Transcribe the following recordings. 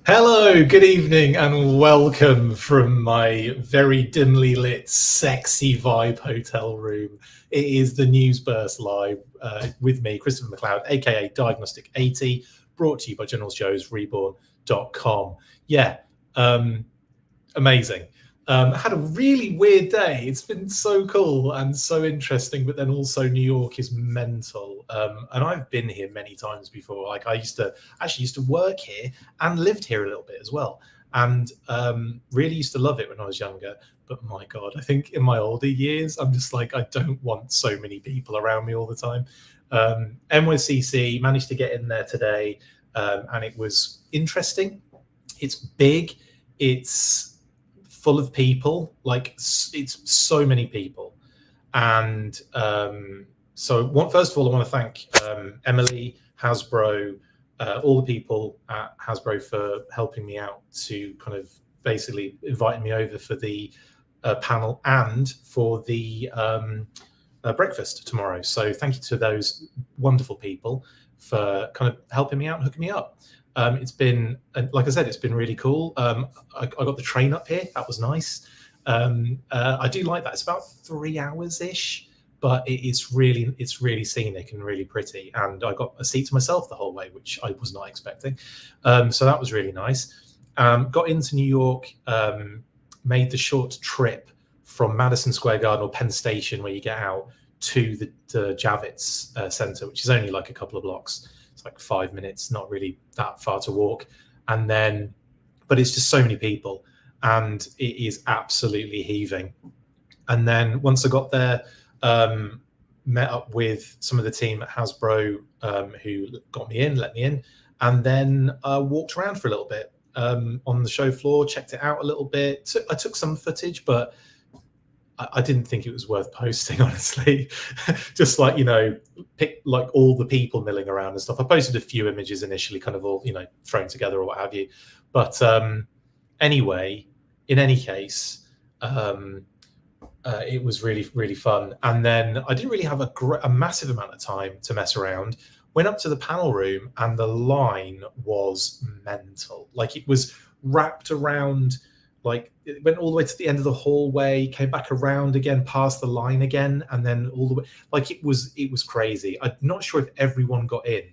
Hello, good evening, and welcome from my very dimly lit, sexy vibe hotel room. It is the News Burst Live with me, Christopher McLeod AKA Diagnostic 80, brought to you by General Joe's REBORN.com. Yeah, amazing. I had a really weird day. It's been so cool and so interesting, but then also New York is mental. And I've been here many times before. Like I used to work here and lived here a little bit as well, and really used to love it when I was younger. But my God, I think in my older years, I'm just like, I don't want so many people around me all the time. NYCC managed to get in there today, and it was interesting. It's big. It's full of people, like it's so many people. And first of all, I want to thank Emily, Hasbro, all the people at Hasbro for helping me out to kind of basically inviting me over for the panel and for the breakfast tomorrow. So thank you to those wonderful people for kind of helping me out and hooking me up. It's been, like I said, it's been really cool. I got the train up here. That was nice. I do like that. It's about 3 hours ish, but it's really scenic and really pretty. And I got a seat to myself the whole way, which I was not expecting. So that was really nice. Got into New York, made the short trip from Madison Square Garden or Penn Station, where you get out, to the Javits Center, which is only like a couple of blocks. Like 5 minutes, not really that far to walk. And then, but it's just so many people and it is absolutely heaving. And then once I got there, met up with some of the team at Hasbro who got me in, let me in, and then walked around for a little bit on the show floor, checked it out a little bit. I took some footage, but I didn't think it was worth posting, honestly. Just like, pick like all the people milling around and stuff. I posted a few images initially, kind of all, thrown together or what have you. But anyway, in any case, it was really, really fun. And then I didn't really have a massive amount of time to mess around. Went up to the panel room and the line was mental. Like it was wrapped around, like it went all the way to the end of the hallway, came back around again, past the line again, and then all the way. Like it was crazy. I'm not sure if everyone got in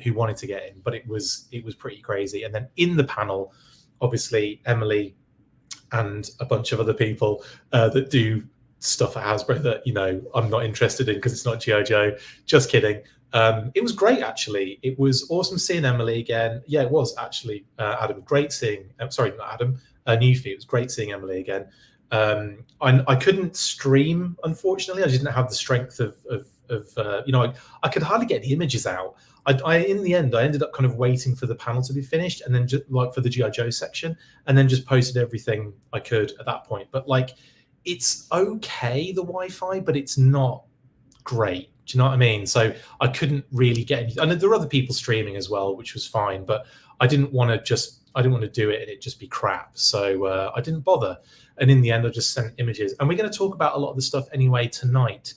who wanted to get in, but it was pretty crazy. And then in the panel, obviously Emily and a bunch of other people that do stuff at Hasbro that I'm not interested in because it's not G.I. Joe. Just kidding. It was great, actually. It was awesome seeing Emily again. Yeah, it was actually, Adam. Great seeing. Sorry, not Adam. Newfie. It was great seeing Emily again. I couldn't stream, unfortunately. I didn't have the strength of I could hardly get the images out. In the end, I ended up kind of waiting for the panel to be finished, and then just like for the G.I. Joe section, and then just posted everything I could at that point. But like, it's okay, the Wi-Fi, but it's not great. Do you know what I mean? So I couldn't really get anything. And there were other people streaming as well, which was fine, but I didn't want to do it and it just be crap. So I didn't bother. And in the end, I just sent images. And we're going to talk about a lot of the stuff anyway tonight.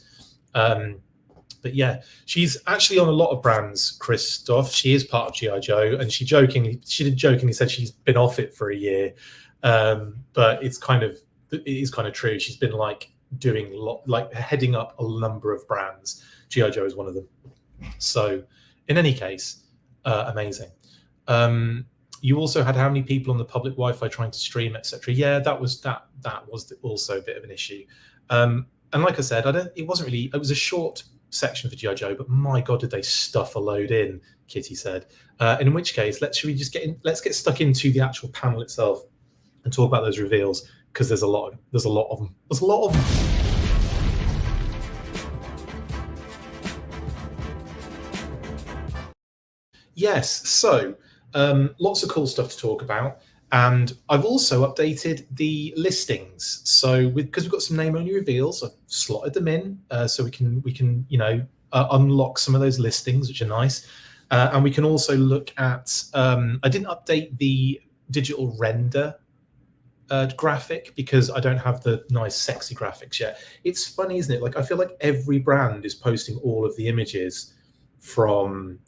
But yeah, she's actually on a lot of brands, Christoph. She is part of G.I. Joe, and she did jokingly said she's been off it for a year. But it is kind of true. She's been like heading up a number of brands. G.I. Joe is one of them. So in any case, amazing. You also had how many people on the public Wi-Fi trying to stream, etc. Yeah, that was also a bit of an issue. And like I said, it was a short section for G.I. Joe, but my God, did they stuff a load in, Kitty said. And in which case, let's get stuck into the actual panel itself and talk about those reveals, because there's a lot of them. Yes, so lots of cool stuff to talk about, and I've also updated the listings. So because we've got some name-only reveals, I've slotted them in so we can unlock some of those listings, which are nice, and we can also look at. I didn't update the digital render graphic because I don't have the nice sexy graphics yet. It's funny, isn't it? Like I feel like every brand is posting all of the images from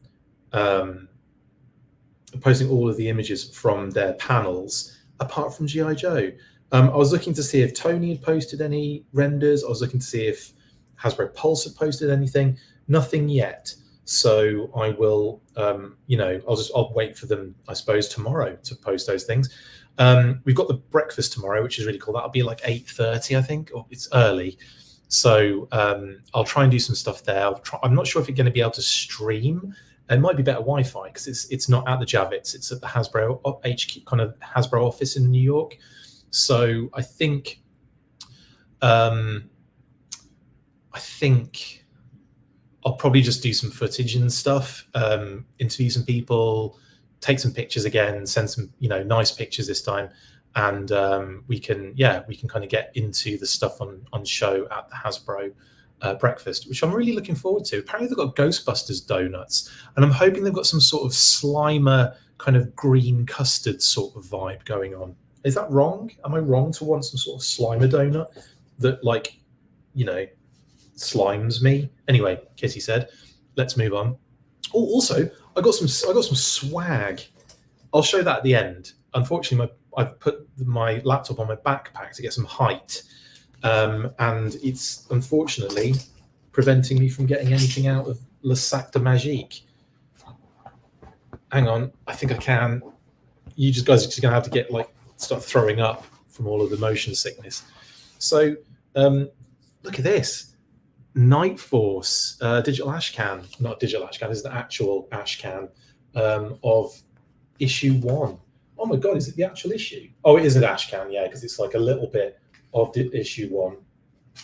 posting all of the images from their panels, apart from G.I. Joe. I was looking to see if Tony had posted any renders. I was looking to see if Hasbro Pulse had posted anything. Nothing yet. So I will, I'll wait for them, I suppose, tomorrow to post those things. We've got the breakfast tomorrow, which is really cool. That'll be like 8:30, I think, or it's early. So I'll try and do some stuff there. I'm not sure if you're going to be able to stream. It might be better Wi-Fi because it's not at the Javits. It's at the Hasbro HQ, kind of Hasbro office in New York. So I think I'll probably just do some footage and stuff, interview some people, take some pictures again, send some nice pictures this time, and we can kind of get into the stuff on show at the Hasbro breakfast, which I'm really looking forward to. Apparently they've got Ghostbusters donuts, and I'm hoping they've got some sort of Slimer kind of green custard sort of vibe going on. Is that wrong? Am I wrong to want some sort of Slimer donut that slimes me? Anyway, Kitty said, let's move on. Oh, also, I got some swag. I'll show that at the end. Unfortunately, I've put my laptop on my backpack to get some height, and it's unfortunately preventing me from getting anything out of Le Sac de Magique. Hang on, I think I can. You guys are just gonna have to start throwing up from all of the motion sickness. So look at this. Night Force digital ashcan, not digital ashcan, this is the actual ashcan of issue 1. Oh my god, is it the actual issue? Oh, it is an ashcan, yeah, because it's like a little bit of the issue 1,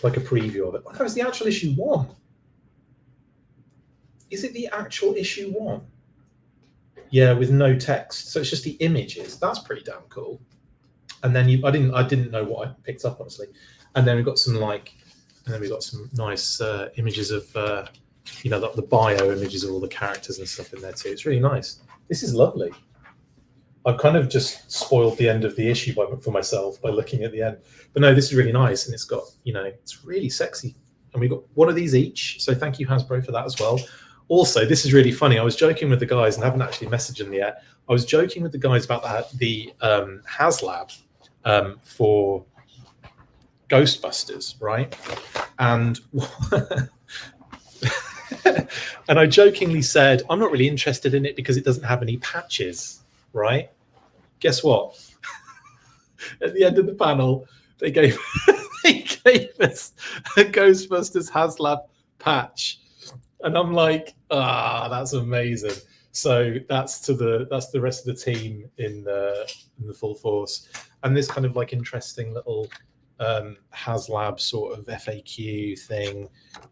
like a preview of it. Oh, it's the actual issue 1. Is it the actual issue 1? Yeah, with no text, so it's just the images. That's pretty damn cool. And then I didn't know what I picked up, honestly. And then we've got some nice images of the bio images of all the characters and stuff in there too. It's really nice. This is lovely. I've kind of just spoiled the end of the issue for myself by looking at the end. But no, this is really nice, and it's got it's really sexy. And we got one of these each. So thank you, Hasbro, for that as well. Also, this is really funny. I was joking with the guys, and I haven't actually messaged them yet. I was joking with the guys about the HasLab for Ghostbusters, right? And and I jokingly said, I'm not really interested in it because it doesn't have any patches, right? Guess what? At the end of the panel, they gave us a Ghostbusters HasLab patch. And I'm like, that's amazing. So that's the rest of the team in the full force. And this kind of like interesting little HasLab sort of FAQ thing,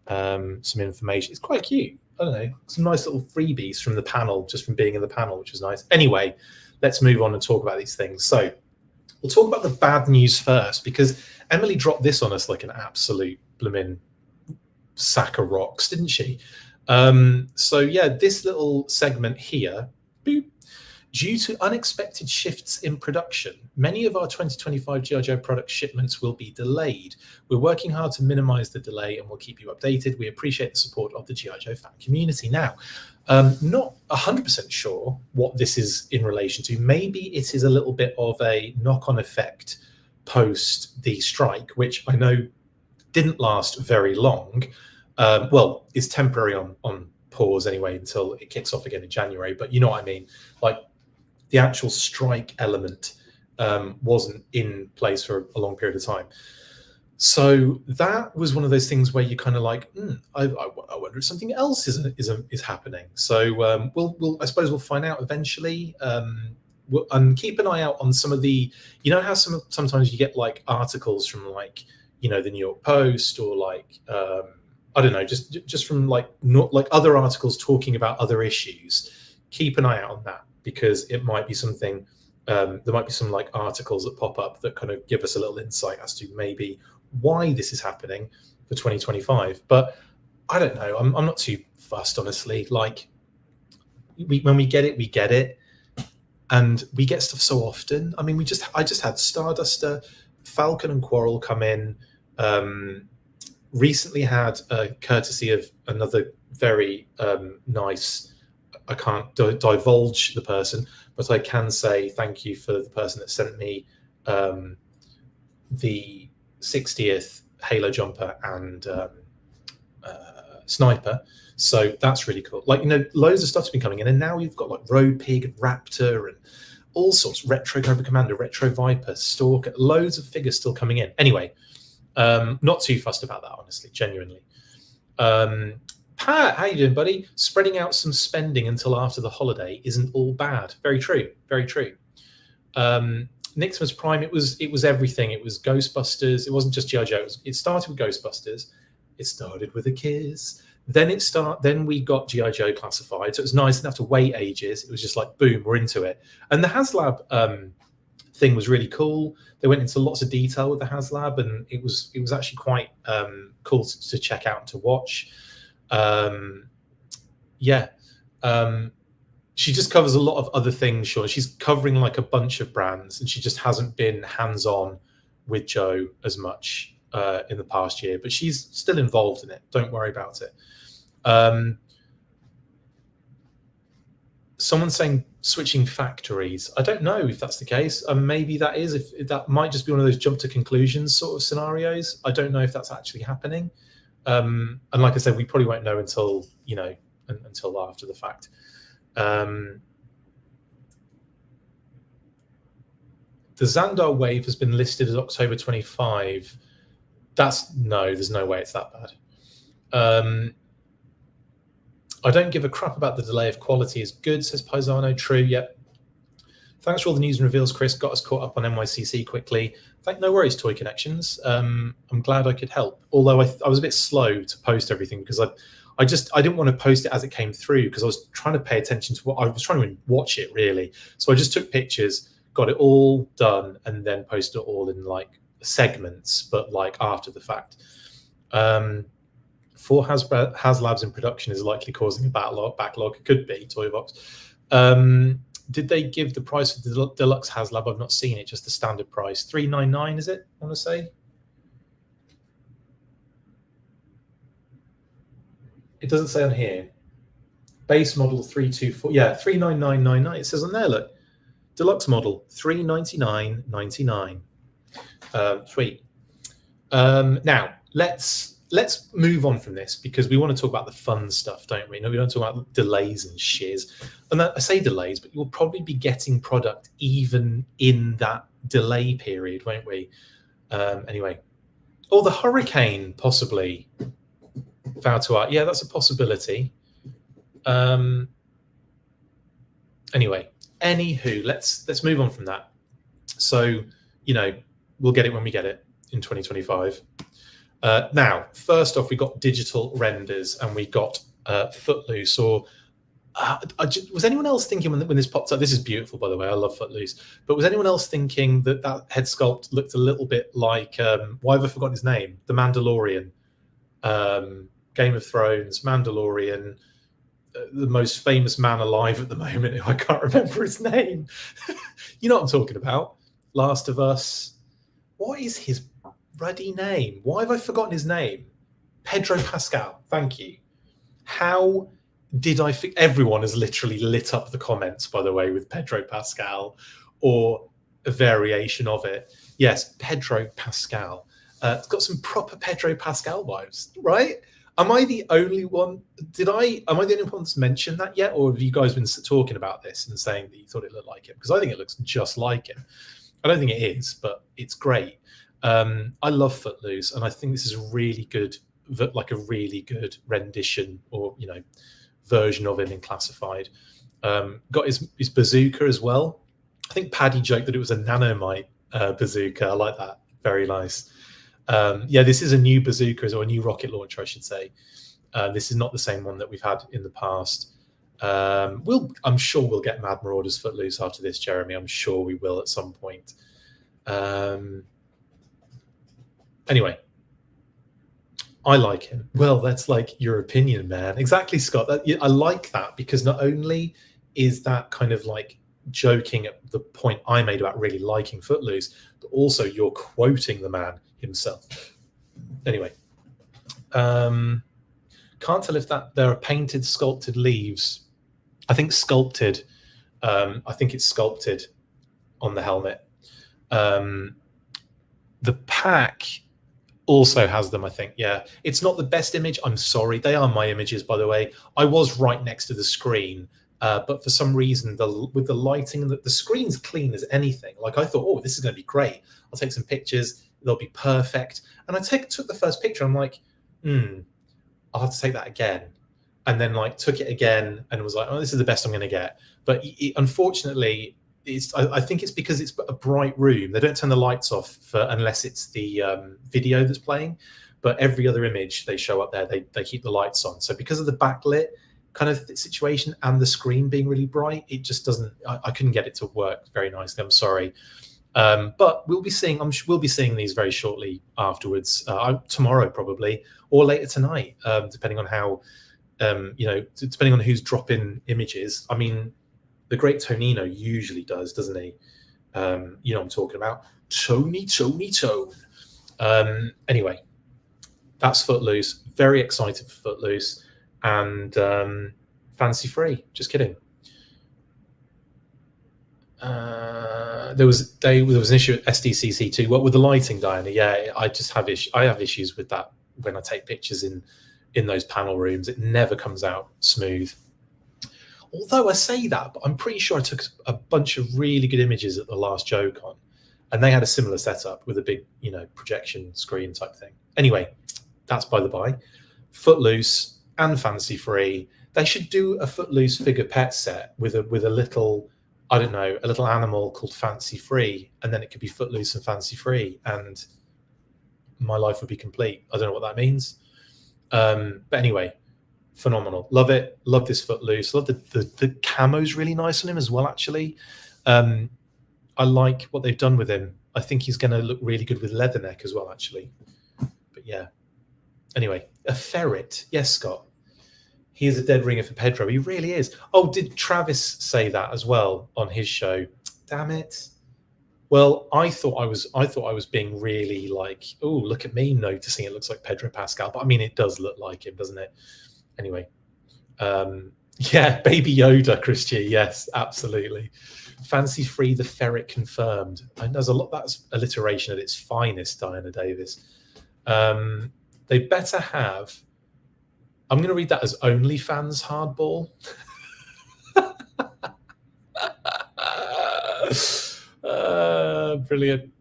some information. It's quite cute. I don't know, some nice little freebies from the panel, just from being in the panel, which was nice. Anyway, let's move on and talk about these things. So we'll talk about the bad news first, because Emily dropped this on us like an absolute blooming sack of rocks, didn't she? So yeah, this little segment here, boop. Due to unexpected shifts in production, many of our 2025 G.I. Joe product shipments will be delayed. We're working hard to minimize the delay, and we'll keep you updated. We appreciate the support of the G.I. Joe fan community. Now, not 100% sure what this is in relation to. Maybe it is a little bit of a knock-on effect post the strike, which I know didn't last very long. Well, it's temporary on pause anyway until it kicks off again in January. But you know what I mean? Like, the actual strike element wasn't in place for a long period of time. So that was one of those things where you kind of like, I wonder if something else is happening. So I suppose we'll find out eventually. And keep an eye out on some of the, how sometimes you get like articles from like, the New York Post or like, I don't know, just from like not like other articles talking about other issues. Keep an eye out on that, because it might be something, there might be some like articles that pop up that kind of give us a little insight as to maybe why this is happening for 2025. But I don't know, I'm not too fussed, honestly. Like, when we get it, we get it. And we get stuff so often. I mean, I just had Starduster, Falcon and Quarrel come in. Recently had a courtesy of another very nice, I can't divulge the person, but I can say thank you for the person that sent me the 60th Halo jumper and sniper. So that's really cool. Like, you know, loads of stuff's been coming in, and now you've got like Road Pig and Raptor and all sorts, Retro Cobra Commander, Retro Viper, Stalker, loads of figures still coming in. Anyway, not too fussed about that, honestly, genuinely. Pat, how you doing, buddy? Spreading out some spending until after the holiday isn't all bad. Very true, very true. Nixmas Prime, it was everything. It was Ghostbusters. It wasn't just G.I. Joe. It started with Ghostbusters. It started with a kiss. Then we got G.I. Joe classified. So it was nice. Didn't have to wait ages. It was just like, boom, we're into it. And the HasLab thing was really cool. They went into lots of detail with the HasLab, and it was actually quite cool to check out and to watch. She just covers a lot of other things, Sean. She's covering like a bunch of brands, and she just hasn't been hands-on with Joe as much in the past year, but she's still involved in it. Don't worry about it. Someone's saying switching factories. I don't know if that's the case. Maybe that is. If that might just be one of those jump to conclusions sort of scenarios. I don't know if that's actually happening. And like I said, we probably won't know until, you know, until after the fact. The Xandar wave has been listed as October 25. There's no way it's that bad. I don't give a crap about the delay if quality is good, says Paisano. True, yep. Thanks for all the news and reveals, Chris. Got us caught up on NYCC quickly. No worries, Toy Connections. I'm glad I could help. Although I was a bit slow to post everything because I didn't want to post it as it came through because I was trying to pay attention to what I was trying to watch it really. So I just took pictures, got it all done, and then posted it all in like segments, but like after the fact. 4 HasLabs in production is likely causing a backlog. It could be, Toybox. Did they give the price of the deluxe HasLab? I've not seen it, just the standard price. $399, is it? I want to say. It doesn't say on here. Base model 324. Yeah, 399.99. It says on there, look. Deluxe model 399.99. Sweet. Now let's move on from this because we want to talk about the fun stuff, don't we? No, we don't talk about delays and shiz. And I say delays, but you'll probably be getting product even in that delay period, won't we? Anyway. Or the hurricane, possibly. Vow to art. Yeah, that's a possibility. Anyway, anywho, let's move on from that. So, you know, we'll get it when we get it in 2025. Now, first off, we got digital renders and we got Footloose. Or was anyone else thinking when this popped up? This is beautiful, by the way. I love Footloose. But was anyone else thinking that head sculpt looked a little bit like why have I forgotten his name? The Mandalorian, Game of Thrones, Mandalorian, the most famous man alive at the moment. I can't remember his name. You know what I'm talking about? Last of Us. What is his ruddy name? Why have I forgotten his name? Pedro Pascal. Thank you. How did I think? Everyone has literally lit up the comments, by the way, with Pedro Pascal or a variation of it. Yes, Pedro Pascal. It's got some proper Pedro Pascal vibes, right? Am I the only one? Am I the only one that's mentioned that yet? Or have you guys been talking about this and saying that you thought it looked like him? Because I think it looks just like him. I don't think it is, but it's great. I love Footloose, and I think this is a really good, like a really good rendition or, you know, version of him in Classified. Got his bazooka as well. I think Paddy joked that it was a nanomite bazooka. I like that. Very nice. Yeah, this is a new bazooka, or a new rocket launcher, I should say. This is not the same one that we've had in the past. I'm sure we'll get Mad Marauders Footloose after this, Jeremy. I'm sure we will at some point. Anyway, I like him. Well, that's like your opinion, man. Exactly, Scott. I like that because not only is that kind of like joking at the point I made about really liking Footloose, but also you're quoting the man himself. Anyway, can't tell if that there are painted, sculpted leaves. I think sculpted. I think it's sculpted on the helmet. The pack also has them, I think. Yeah, it's not the best image. I'm sorry. They are my images, by the way. I was right next to the screen, but for some reason, with the lighting, the screen's clean as anything. Like I thought, oh, this is going to be great. I'll take some pictures. They'll be perfect. And I took the first picture. I'm like, I'll have to take that again. And then like took it again and was like, oh, this is the best I'm going to get. But unfortunately, I think it's because it's a bright room. They don't turn the lights off unless it's the video that's playing. But every other image they show up there, they keep the lights on. So because of the backlit kind of situation and the screen being really bright, it just doesn't. I couldn't get it to work very nicely. I'm sorry. But we'll be seeing. We'll be seeing these very shortly afterwards, tomorrow probably, or later tonight, depending on how, depending on who's dropping images. I mean, the great Tonino usually does, doesn't he? You know what I'm talking about. Tony. Anyway, that's Footloose. Very excited for Footloose. And Fancy Free. Just kidding. There was an issue at SDCC too. What with the lighting, Diana? Yeah, I just have I have issues with that when I take pictures in those panel rooms. It never comes out smooth. Although I say that, but I'm pretty sure I took a bunch of really good images at the last JoeCon, and they had a similar setup with a big, projection screen type thing. Anyway, that's by the by. Footloose and Fancy Free. They should do a Footloose figure pet set with a little, I don't know, a little animal called Fancy Free, and then it could be Footloose and Fancy Free, and my life would be complete. I don't know what that means. But anyway, phenomenal. Love it. Love this Footloose. Love the camo's really nice on him as well, actually. I like what they've done with him. I think he's going to look really good with Leatherneck as well, actually. But yeah. Anyway, a ferret. Yes, Scott. He is a dead ringer for Pedro. He really is. Oh, did Travis say that as well on his show? Damn it. Well, I thought I was being really like, oh, look at me noticing it looks like Pedro Pascal. But I mean, it does look like him, doesn't it? Anyway, yeah, Baby Yoda, Christian. Yes, absolutely. Fancy Free, the ferret confirmed. And there's a lot. That's alliteration at its finest, Diana Davis. They better have. I'm going to read that as OnlyFans hardball. Brilliant.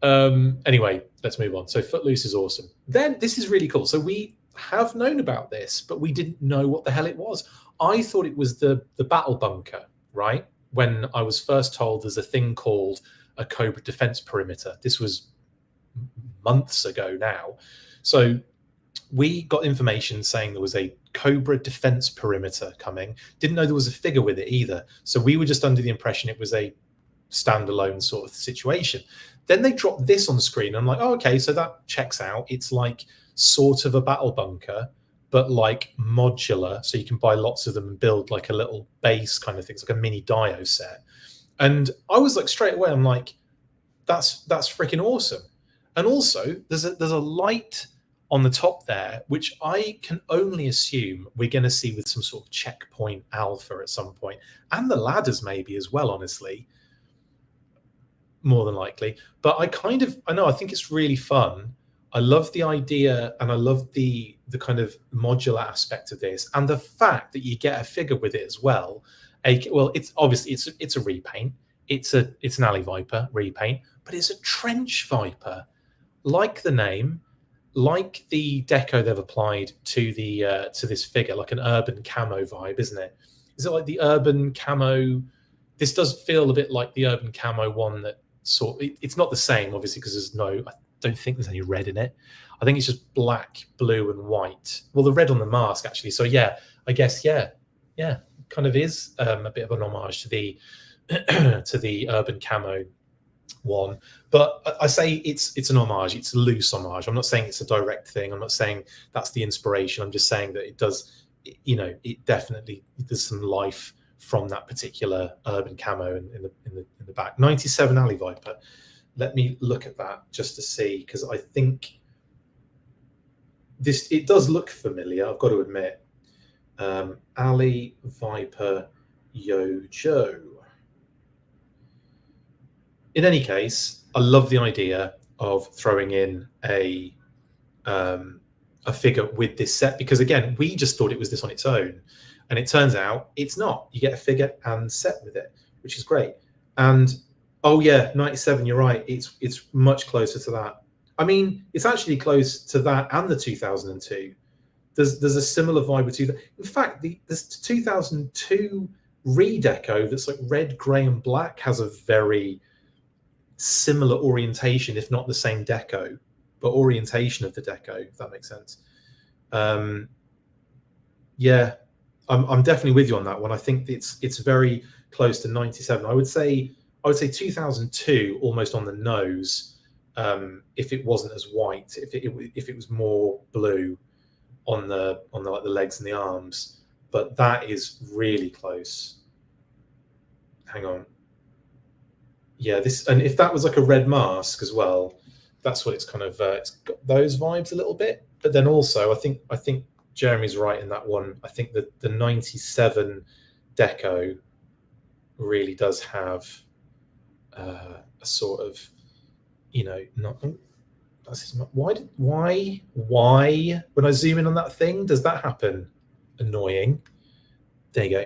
Anyway, let's move on. So Footloose is awesome. Then this is really cool. So we have known about this, but we didn't know what the hell it was. I thought it was the battle bunker, right? When I was first told there's a thing called a Cobra defense perimeter. This was months ago now. So we got information saying there was a Cobra defense perimeter coming. Didn't know there was a figure with it either. So we were just under the impression it was a standalone sort of situation. Then they dropped this on the screen. I'm like, oh, okay, so that checks out. It's like sort of a battle bunker, but like modular. So you can buy lots of them and build like a little base kind of thing. It's like a mini Dio set. And I was like, straight away, I'm like, that's freaking awesome. And also there's a light on the top there, which I can only assume we're going to see with some sort of checkpoint alpha at some point, and the ladders maybe as well, honestly, more than likely. But I think it's really fun. I love the idea, and I love the kind of modular aspect of this, and the fact that you get a figure with it as well. Well, it's obviously it's a repaint. It's an Alley Viper repaint, but it's a Trench Viper, like the name. Like the deco they've applied to this figure, like an urban camo vibe, isn't it? Is it like the urban camo? This does feel a bit like the urban camo one that it's not the same, obviously, because I don't think there's any red in it. I think it's just black, blue, and white. Well, the red on the mask, actually. So yeah, I guess yeah, kind of is a bit of an homage to the to the urban camo one, but I say it's an homage. It's a loose homage. I'm not saying it's a direct thing. I'm not saying that's the inspiration. I'm just saying that it does, it definitely, there's some life from that particular urban camo in the back. 97 Alley Viper. Let me look at that just to see, because I think it does look familiar, I've got to admit. Alley Viper Yojo. in any case, I love the idea of throwing in a figure with this set, because again, we just thought it was this on its own, and it turns out it's not. You get a figure and set with it, which is great. And oh yeah, 97, you're right, it's much closer to that. I mean, it's actually close to that and the 2002. There's a similar vibe with 2000. In fact, this 2002 redeco that's like red, grey, and black has a very similar orientation, if not the same deco, but orientation of the deco, if that makes sense. Yeah, I'm definitely with you on that one. I think it's very close to 97. I would say 2002 almost on the nose, if it wasn't as white, if it was more blue on the like the legs and the arms. But that is really close. Hang on. Yeah, this, and if that was like a red mask as well, that's what it's kind of it's got those vibes a little bit. But then also, I think Jeremy's right in that one. I think that the 97 deco really does have a sort of, you know, not. Why when I zoom in on that thing does that happen? Annoying. There you go.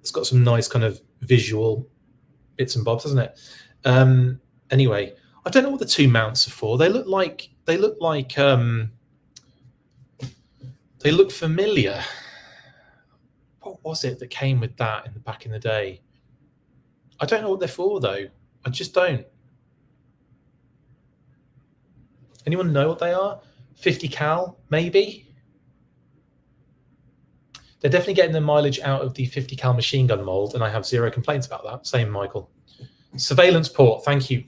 It's got some nice kind of visual bits and bobs, hasn't it? Anyway, I don't know what the two mounts are for. They look familiar. What was it that came with that in the back in the day? I don't know what they're for though. I just don't. Anyone know what they are? 50 cal, maybe? They're definitely getting the mileage out of the 50 cal machine gun mold, and I have zero complaints about that. Same, Michael. Surveillance port. Thank you,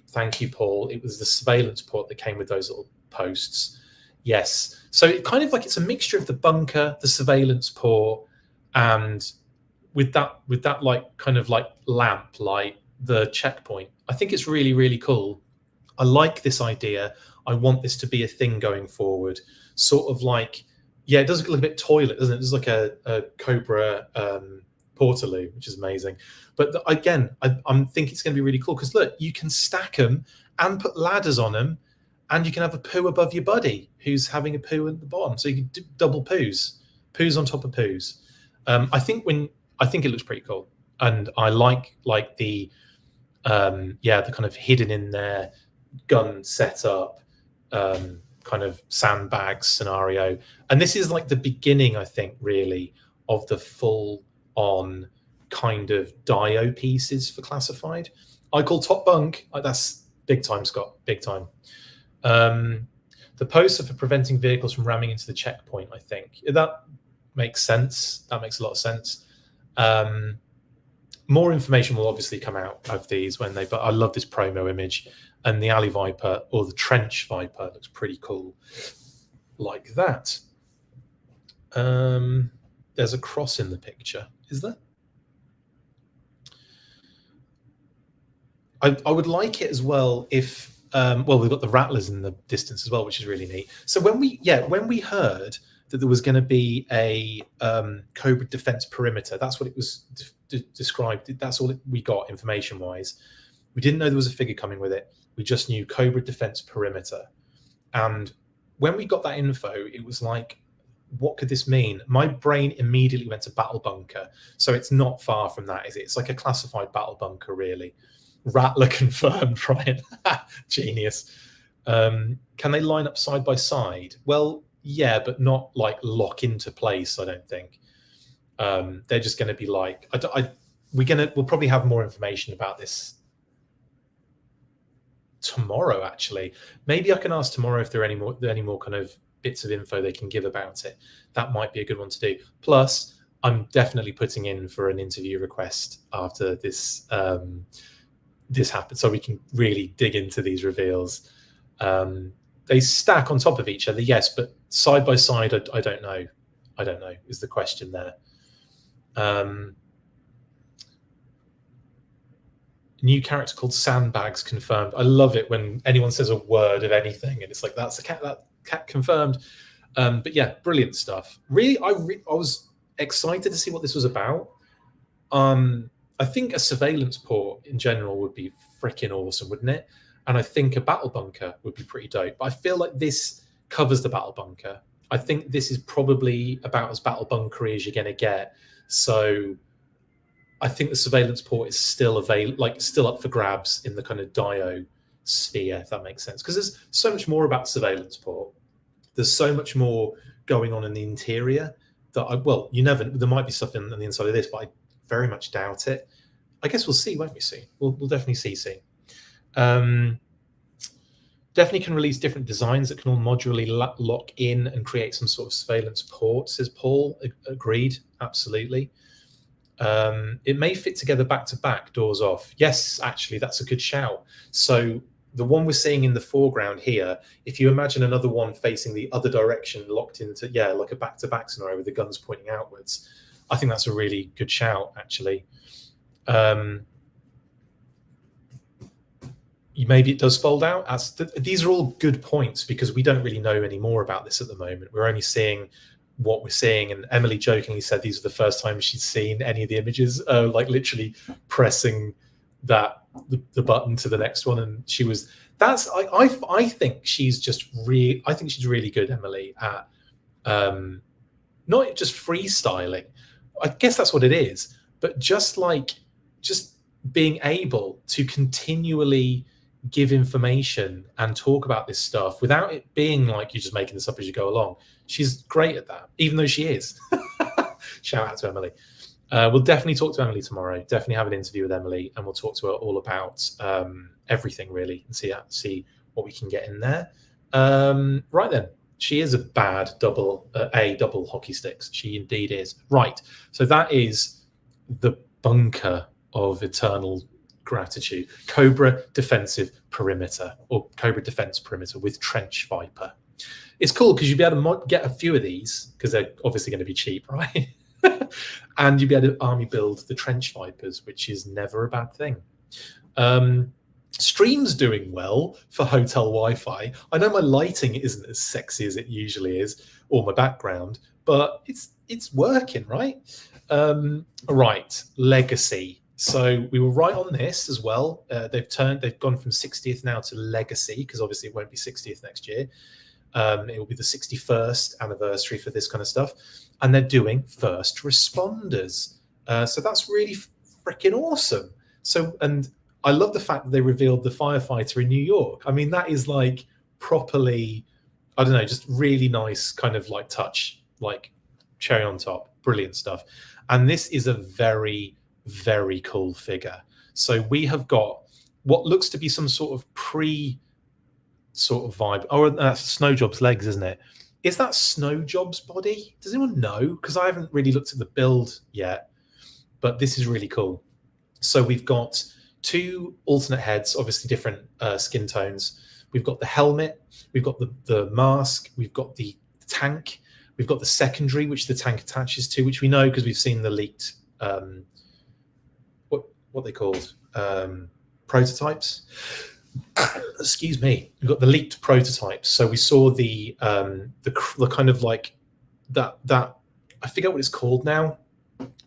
Paul. It was the surveillance port that came with those little posts. Yes. So it kind of like it's a mixture of the bunker, the surveillance port, and with that like kind of like lamp light, the checkpoint. I think it's really, really cool. I like this idea. I want this to be a thing going forward. Sort of like, yeah, it does look a bit toilet, doesn't it? It's like a Cobra Portaloo, which is amazing. But again, I think it's going to be really cool because look, you can stack them and put ladders on them, and you can have a poo above your buddy who's having a poo at the bottom. So you can do double poos on top of poos. I think it looks pretty cool, and I like the the kind of hidden in there gun setup, kind of sandbag scenario. And this is like the beginning, I think, really, of the full on kind of dio pieces for classified. I call top bunk. That's big time, Scott. Big time. The posts are for preventing vehicles from ramming into the checkpoint, I think. That makes sense. That makes a lot of sense. More information will obviously come out of these but I love this promo image, and the alley viper or the trench viper looks pretty cool like that. There's a cross in the picture, is there? I would like it as well if we've got the rattlers in the distance as well, which is really neat. So when we heard that there was going to be a Cobra defense perimeter, that's what it was described. That's all we got information wise. We didn't know there was a figure coming with it. We just knew Cobra defense perimeter. And when we got that info, it was like, what could this mean? My brain immediately went to battle bunker. So it's not far from that, is it? It's like a classified battle bunker, really. Rattler confirmed, Ryan. Genius. Can they line up side by side? Well, yeah, but not like lock into place, I don't think. They're just going to be like, we'll probably have more information about this tomorrow, actually. Maybe I can ask tomorrow if there are any more kind of bits of info they can give about it. That might be a good one to do. Plus, I'm definitely putting in for an interview request after this this happens, so we can really dig into these reveals. They stack on top of each other, yes, but side by side, I don't know. I don't know is the question there. New character called Sandbags confirmed. I love it when anyone says a word of anything and it's like, that's a cat, that cat confirmed. But yeah, brilliant stuff. Really, I was excited to see what this was about. And I think a surveillance port in general would be freaking awesome, wouldn't it? And I think a battle bunker would be pretty dope. But I feel like this covers the battle bunker. I think this is probably about as battle bunkery as you're going to get. So I think the surveillance port is still still up for grabs in the kind of Dio sphere, if that makes sense. Because there's so much more about surveillance port. There's so much more going on in the interior that there might be stuff on the inside of this, but I very much doubt it. I guess we'll see, won't we? We'll definitely see. Definitely can release different designs that can all modularly lock in and create some sort of surveillance port, says Paul. Agreed, absolutely. It may fit together back to back, doors off. Yes, actually, that's a good shout. So the one we're seeing in the foreground here, if you imagine another one facing the other direction, locked into, like a back to back scenario with the guns pointing outwards, I think that's a really good shout, actually. Maybe it does fold out. These are all good points because we don't really know any more about this at the moment. We're only seeing what we're seeing, and Emily jokingly said these are the first time she's seen any of the images, like literally pressing the button to the next one, and she was. I think she's really good, Emily, at not just freestyling. I guess that's what it is, but just being able to continually give information and talk about this stuff without it being like you're just making this up as you go along. She's great at that, even though she is. Shout out to Emily. We'll definitely talk to Emily tomorrow. Definitely have an interview with Emily, and we'll talk to her all about everything really, and see what we can get in there. Right then, she is a bad double hockey sticks. She indeed is. Right. So that is the bunker of eternal gratitude. Cobra defensive perimeter, or Cobra defense perimeter with trench viper. It's cool because you'd be able to get a few of these because they're obviously going to be cheap, right? And you'd be able to army build the trench vipers, which is never a bad thing. Stream's doing well for hotel Wi-Fi. I know my lighting isn't as sexy as it usually is, or my background, but it's working, right? Right, Legacy. So we were right on this as well. They've gone from 60th now to Legacy, because obviously it won't be 60th next year. It will be the 61st anniversary for this kind of stuff. And they're doing first responders. So that's really freaking awesome. So, and I love the fact that they revealed the firefighter in New York. I mean, that is like properly, I don't know, just really nice kind of like touch, like cherry on top. Brilliant stuff. And this is a very, very cool figure. So we have got what looks to be some sort of sort of vibe. Oh, that's Snowjob's legs, isn't it? Is that Snowjob's body? Does anyone know? Because I haven't really looked at the build yet, but this is really cool. So we've got two alternate heads, obviously different skin tones. We've got the helmet, we've got the mask, we've got the tank, we've got the secondary, which the tank attaches to, which we know because we've seen the leaked, what they called, prototypes. Excuse me. We've got the leaked prototypes. So we saw the kind of like that I forget what it's called now,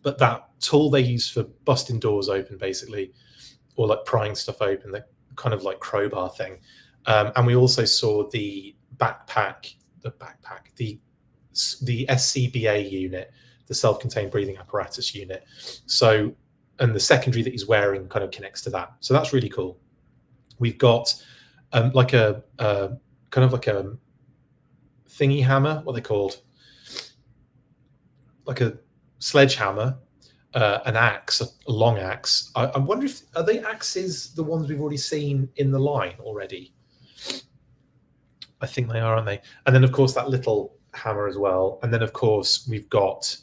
but that tool they use for busting doors open, basically, or like prying stuff open, the kind of like crowbar thing. And we also saw the SCBA unit, the self-contained breathing apparatus unit. So, and the secondary that he's wearing kind of connects to that. So that's really cool. We've got like a kind of like a thingy hammer, what are they called? Like a sledgehammer, an axe, a long axe. I wonder if, are they axes the ones we've already seen in the line already? I think they are, aren't they? And then, of course, that little hammer as well. And then, of course, we've got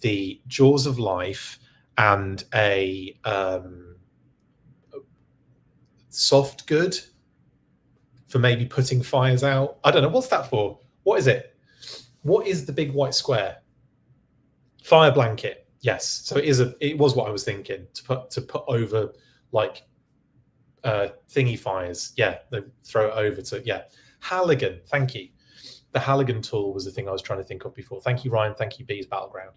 the Jaws of Life and a soft good for maybe putting fires out. I don't know. What's that for? What is it? What is the big white square? Fire blanket. Yes. So it was what I was thinking, to put over like thingy fires. Yeah. They throw it over to, yeah. Halligan. Thank you. The Halligan tool was the thing I was trying to think of before. Thank you, Ryan. Thank you, Bees Battlegrounds.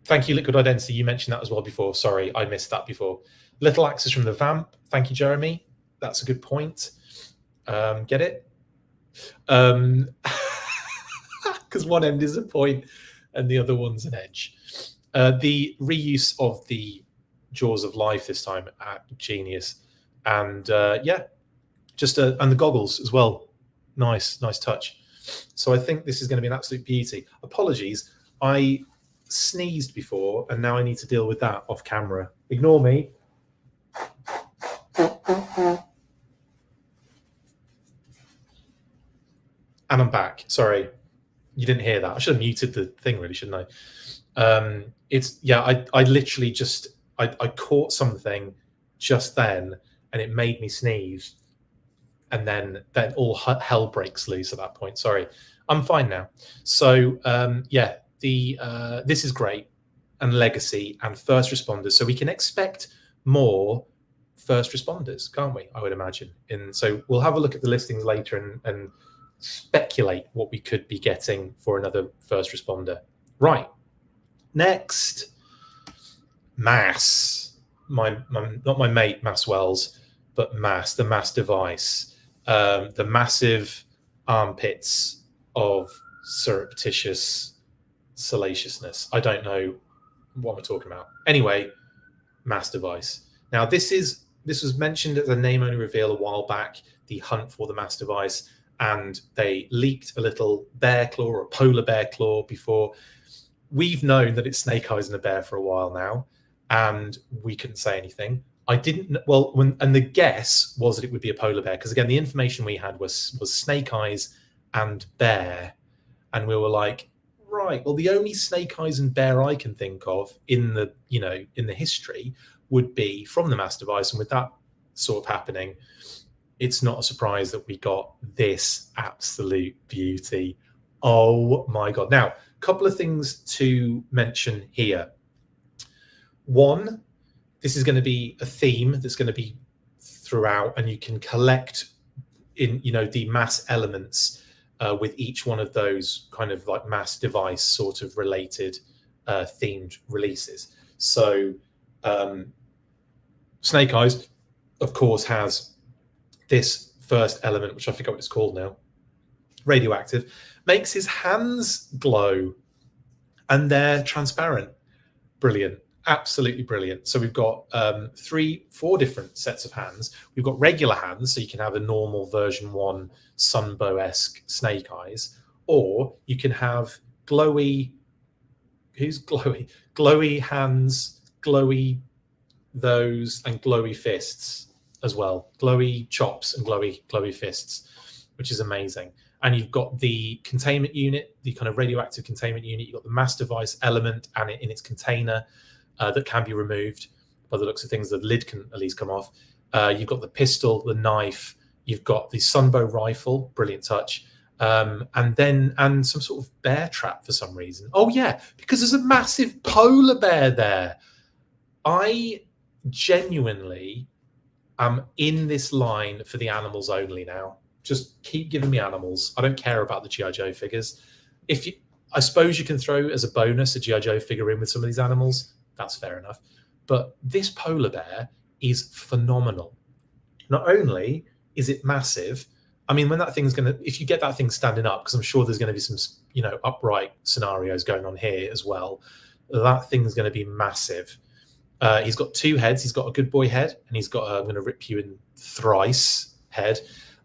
Thank you, Liquid Identity. You mentioned that as well before. Sorry, I missed that before. Little axes from the Vamp. Thank you, Jeremy. That's a good point. Get it? Because one end is a point and the other one's an edge. The reuse of the Jaws of Life this time at Genius. And yeah, just and the goggles as well. Nice touch. So I think this is going to be an absolute beauty. Apologies, I sneezed before and now I need to deal with that off camera. Ignore me. And I'm back. Sorry, you didn't hear that. I should have muted the thing, really, shouldn't I? It's yeah. I literally just I caught something just then, and it made me sneeze, and then all hell breaks loose at that point. Sorry, I'm fine now. So yeah, this is great, and legacy and first responders. So we can expect more first responders, can't we? I would imagine. And so we'll have a look at the listings later and speculate what we could be getting for another first responder. Right. Next, Mass. Not my mate Mass Wells, but Mass, the Mass device. The massive armpits of surreptitious salaciousness. I don't know what we're talking about. Anyway, Mass device. Now this was mentioned as a name only reveal a while back, the hunt for the Mass device. And they leaked a little bear claw or a polar bear claw before. We've known that it's snake eyes and a bear for a while now, and we couldn't say anything. I didn't. Well, and the guess was that it would be a polar bear because again, the information we had was snake eyes and bear, and we were like, right. Well, the only snake eyes and bear I can think of in the history would be from the Mass device, and with that sort of happening, it's not a surprise that we got this absolute beauty. Oh my God. Now, a couple of things to mention here. One, this is going to be a theme that's going to be throughout, and you can collect in, the Mass elements with each one of those kind of like Mass device sort of related themed releases. So Snake Eyes, of course, has this first element, which I forget what it's called now, radioactive, makes his hands glow, and they're transparent. Brilliant, absolutely brilliant. So we've got 4 different sets of hands. We've got regular hands, so you can have a normal version 1 Sunbow-esque Snake Eyes, or you can have glowy, glowy hands, glowy those, and glowy fists as well, glowy chops and glowy fists, which is amazing. And you've got the containment unit, the kind of radioactive containment unit. You've got the Mass device element and in its container that can be removed. By the looks of things, the lid can at least come off. You've got the pistol, the knife. You've got the Sunbow rifle, brilliant touch, and some sort of bear trap for some reason. Oh yeah, because there's a massive polar bear there. I genuinely am in this line for the animals only now. Just keep giving me animals. I don't care about the G.I. Joe figures. I suppose you can throw as a bonus a G.I. Joe figure in with some of these animals. That's fair enough. But this polar bear is phenomenal. Not only is it massive, I mean, when that thing's if you get that thing standing up, because I'm sure there's going to be some, upright scenarios going on here as well, that thing's going to be massive. He's got 2 heads. He's got a good boy head, and he's got I'm going to rip you in thrice head.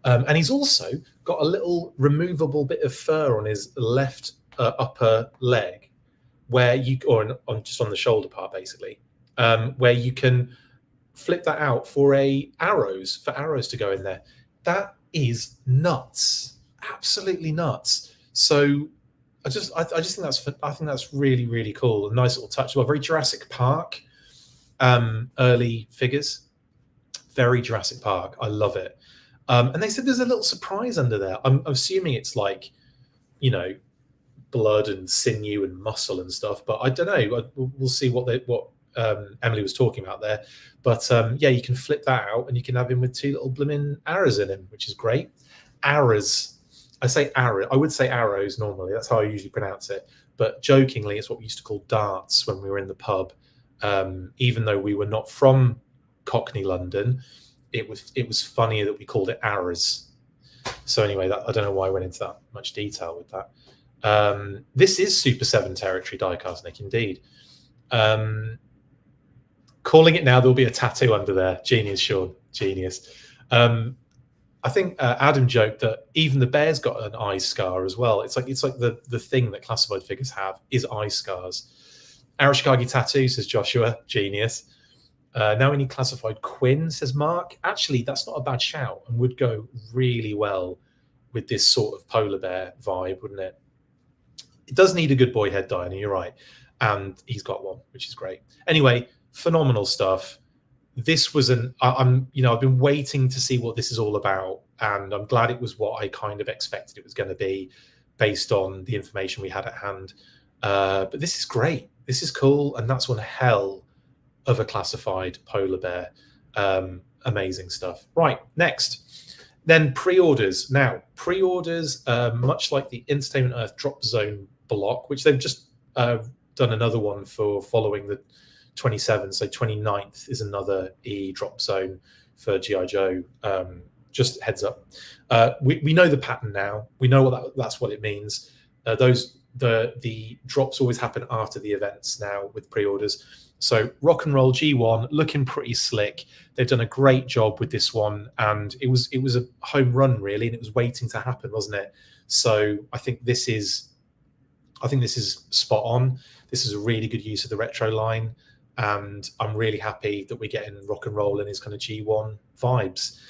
And he's also got a little removable bit of fur on his left upper leg, just on the shoulder part, basically, where you can flip that out for arrows to go in there. That is nuts, absolutely nuts. So I just think that's really, really cool. A nice little touch. Well, very Jurassic Park. Early figures, very Jurassic Park. I love it. And they said there's a little surprise under there. I'm assuming it's like, blood and sinew and muscle and stuff. But I don't know. We'll see what Emily was talking about there. But yeah, you can flip that out and you can have him with 2 little blooming arrows in him, which is great. Arrows. I say arrow. I would say arrows normally. That's how I usually pronounce it. but jokingly, it's what we used to call darts when we were in the pub. Even though we were not from Cockney London, it was funnier that we called it arrows. So anyway, I don't know why I went into that much detail with that. This is Super 7 territory, Diecast Nick, indeed. Calling it now, there'll be a tattoo under there. Genius, Sean. Genius. I think Adam joked that even the bear's got an eye scar as well. It's like the thing that classified figures have is eye scars. Arashikage tattoo, says Joshua. Genius. Now we need classified Quinn, says Mark. Actually, that's not a bad shout and would go really well with this sort of polar bear vibe, wouldn't it? It does need a good boy head, Diana, you're right. And he's got one, which is great. Anyway, phenomenal stuff. This was I've been waiting to see what this is all about, and I'm glad it was what I kind of expected it was going to be based on the information we had at hand. But this is great. This is cool, and that's one hell of a classified polar bear. Amazing stuff. Right, next. Then pre-orders. Now, pre-orders, much like the Entertainment Earth Drop Zone block, which they've just done another one for following the 27th, so 29th is another drop zone for G.I. Joe. Just heads up. We know the pattern now. We know that's what it means. The drops always happen after the events now with pre-orders. So Rock and Roll G1 looking pretty slick. They've done a great job with this one, and it was a home run really, and it was waiting to happen, wasn't it? So I think this is spot on. This is a really good use of the retro line, and I'm really happy that we're getting Rock and Roll in his kind of G1 vibes.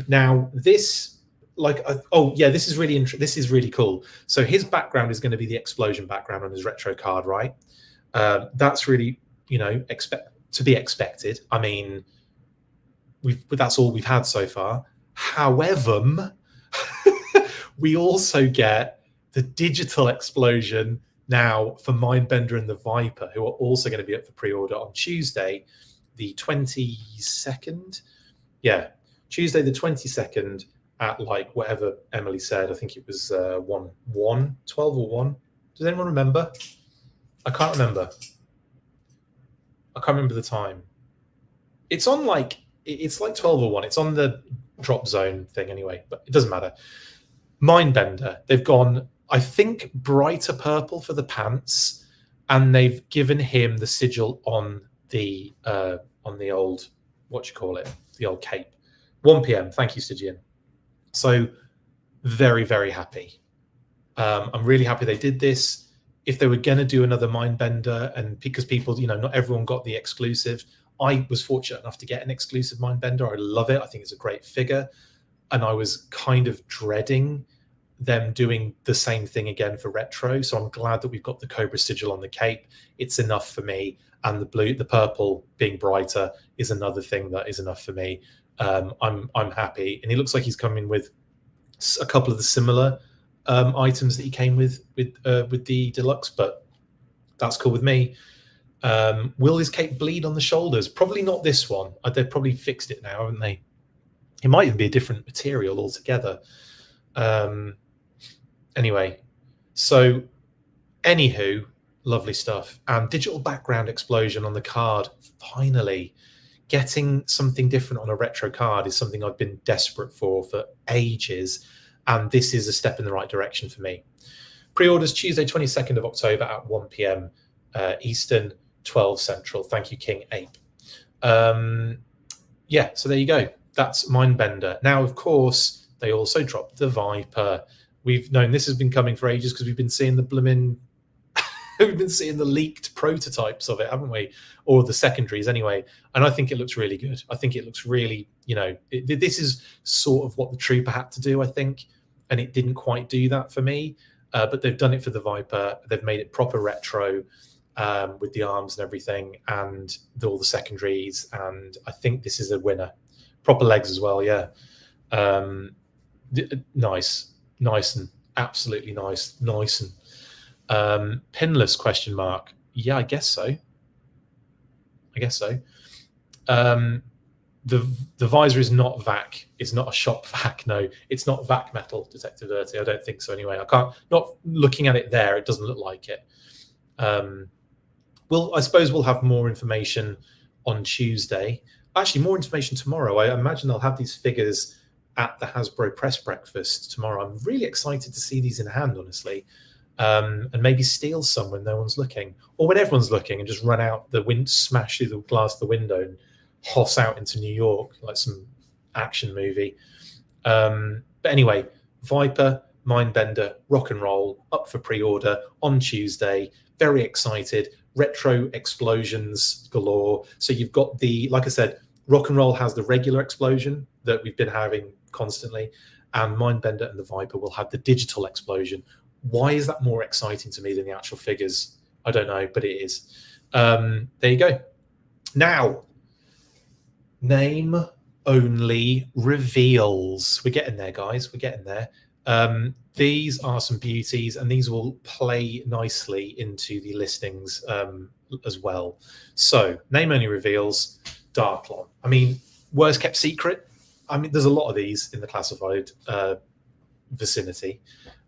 Now this, this is really this is really cool. So his background is going to be the explosion background on his retro card, right? That's really, to be expected. I mean, that's all we've had so far. However, we also get the digital explosion now for Mindbender and the Viper, who are also going to be up for pre-order on Tuesday, the 22nd. Yeah, Tuesday the 22nd at whatever Emily said. I think it was 12 or 1. Does anyone remember? I can't remember. I can't remember the time. It's on it's 12 or 1. It's on the drop zone thing anyway, but it doesn't matter. Mindbender, they've gone, I think, brighter purple for the pants, and they've given him the sigil on the old, the old cape. 1 p.m. Thank you, Stygian. So very, very happy. I'm really happy they did this. If they were going to do another Mindbender, and because people, not everyone got the exclusive, I was fortunate enough to get an exclusive Mindbender. I love it. I think it's a great figure. And I was kind of dreading them doing the same thing again for retro. So I'm glad that we've got the Cobra sigil on the cape. It's enough for me. And the purple being brighter is another thing that is enough for me. I'm happy. And he looks like he's coming with a couple of the similar items that he came with the deluxe, but that's cool with me. Will his cape bleed on the shoulders? Probably not this one. They've probably fixed it now, haven't they? It might even be a different material altogether. Anyway, so anywho, lovely stuff. And digital background explosion on the card. Finally, getting something different on a retro card is something I've been desperate for ages. And this is a step in the right direction for me. Pre-orders Tuesday, 22nd of October at 1 p.m. Eastern, 12 Central. Thank you, King Ape. Yeah, so there you go. That's Mindbender. Now, of course, they also dropped the Viper. We've known this has been coming for ages because we've been seeing the blooming... we've been seeing the leaked prototypes of it, haven't we? Or the secondaries anyway. And I think it looks really good. I think it looks really, this is sort of what the Trooper had to do, I think. And it didn't quite do that for me. But they've done it for the Viper. They've made it proper retro with the arms and everything and all the secondaries. And I think this is a winner. Proper legs as well, yeah. Nice and absolutely nice and pinless question mark. Yeah, I guess so. the visor is not vac. It's not a shop vac. No, it's not vac metal, Detective Dirty. I don't think so anyway. I can't, not looking at it there, it doesn't look like it. I suppose we'll have more information on Tuesday. Actually, more information tomorrow. I imagine they'll have these figures at the Hasbro press breakfast tomorrow. I'm really excited to see these in hand, honestly, and maybe steal some when no one's looking, or when everyone's looking, and just run out the window, smash through the glass of the window, and hoss out into New York like some action movie. But anyway, Viper, Mindbender, Rock and Roll up for pre-order on Tuesday. Very excited. Retro explosions galore. So you've got the, like I said, Rock and Roll has the regular explosion that we've been having constantly, and Mindbender and the Viper will have the digital explosion. Why is that more exciting to me than the actual figures? I don't know, but it is. There you go. Now, name only reveals. We're getting there, guys. We're getting there. These are some beauties, and these will play nicely into the listings as well. So, name only reveals, Darklon. I mean, worst kept secret. I mean, there's a lot of these in the classified vicinity,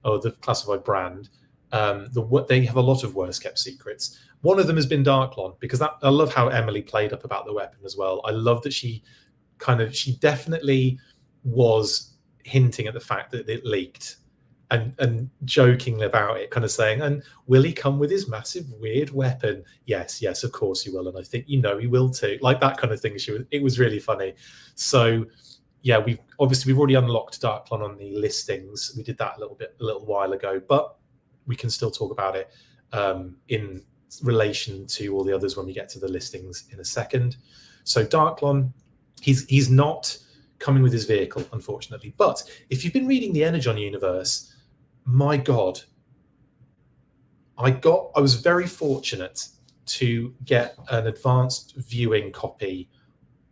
or the classified brand. They have a lot of worst kept secrets. One of them has been Darklon, because I love how Emily played up about the weapon as well. I love that she definitely was hinting at the fact that it leaked, and joking about it, kind of saying, and will he come with his massive weird weapon? Yes, of course he will, and I think he will too, like that kind of thing. It was really funny. So yeah, we've already unlocked Darklon on the listings. We did that a little while ago, but we can still talk about it in relation to all the others when we get to the listings in a second. So Darklon, he's not coming with his vehicle, unfortunately. But if you've been reading the Energon universe, my God, I was very fortunate to get an advanced viewing copy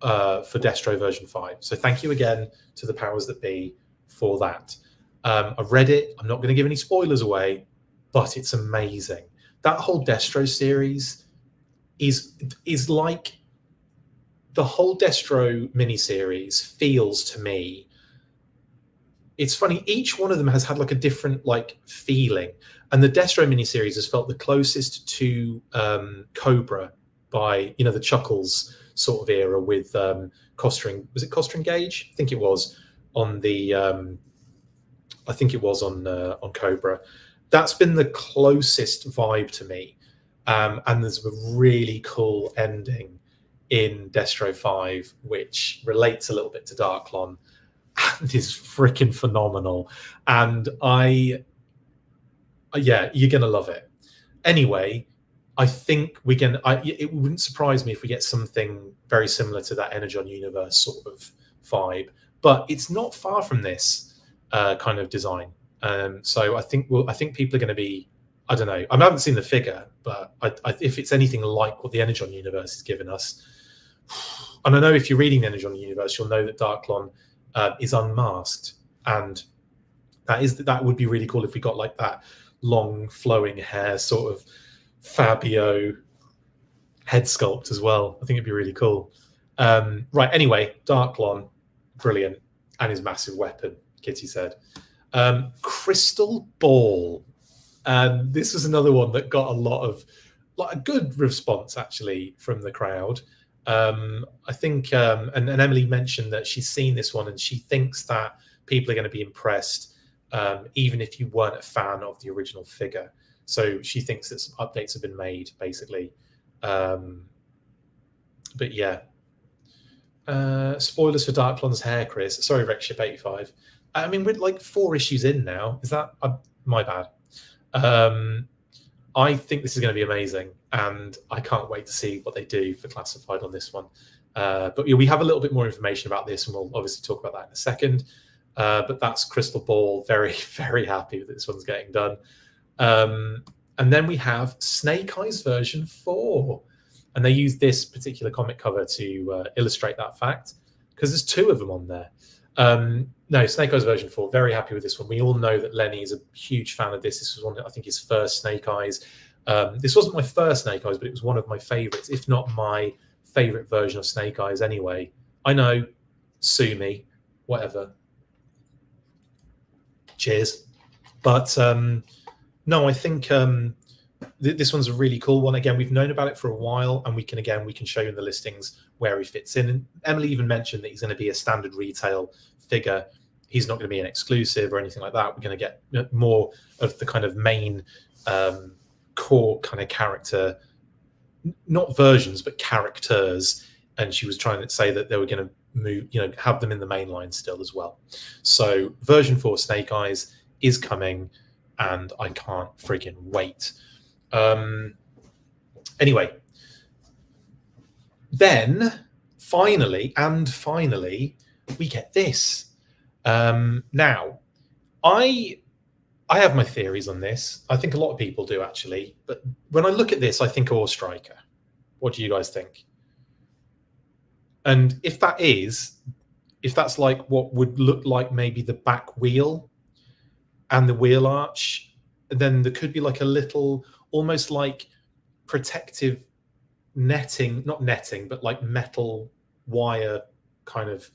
for Destro version 5. So thank you again to the powers that be for that. I've read it. I'm not going to give any spoilers away, but it's amazing. That whole Destro series is like, the whole Destro miniseries feels to me, it's funny, each one of them has had like a different like feeling, and the Destro miniseries has felt the closest to Cobra by, the Chuckles sort of era with Costring. Was it Costring Gage? I think it was on the on Cobra. That's been the closest vibe to me, and there's a really cool ending in Destro 5, which relates a little bit to Darklon and is freaking phenomenal. And yeah, you're going to love it. Anyway, I think it wouldn't surprise me if we get something very similar to that Energon universe sort of vibe, but it's not far from this kind of design. So I think people are going to be, I don't know, I haven't seen the figure, but if it's anything like what the Energon universe has given us, and I know if you're reading the Energon universe, you'll know that Darklon is unmasked, and that would be really cool if we got like that long flowing hair sort of Fabio head sculpt as well. I think it'd be really cool. Right, anyway, Darklon, brilliant, and his massive weapon, Kitty said. Crystal Ball. This was another one that got a good response actually from the crowd. I think, and Emily mentioned that she's seen this one and she thinks that people are going to be impressed, even if you weren't a fan of the original figure. So she thinks that some updates have been made, basically. But yeah. Spoilers for Darklon's hair, Chris. Sorry, Rexship85. I mean, we're like 4 issues in now. Is that my bad? I think this is going to be amazing, and I can't wait to see what they do for classified on this one. But yeah, we have a little bit more information about this, and we'll obviously talk about that in a second. But that's Crystal Ball. Very, very happy that this one's getting done. And then we have Snake Eyes version 4. And they use this particular comic cover to illustrate that fact, because there's 2 of them on there. No, Snake Eyes version 4, very happy with this one. We all know that Lenny is a huge fan of this. This was one, I think, his first Snake Eyes. This wasn't my first Snake Eyes, but it was one of my favorites, if not my favorite version of Snake Eyes anyway. I know, sue me, whatever. Cheers. But no, I think this one's a really cool one. Again, we've known about it for a while, and we can show you in the listings where he fits in. And Emily even mentioned that he's going to be a standard retail figure. He's not going to be an exclusive or anything like that. We're going to get more of the kind of main core kind of character, not versions, but characters. And she was trying to say that they were going to move, have them in the main line still as well. So version 4 Snake Eyes is coming, and I can't friggin' wait. Anyway, then finally, we get this. Now, I have my theories on this. I think a lot of people do, actually. But when I look at this, I think Ore Striker. What do you guys think? And if that's like what would look like maybe the back wheel and the wheel arch, then there could be like a little, almost like protective netting, not netting, but like metal wire kind of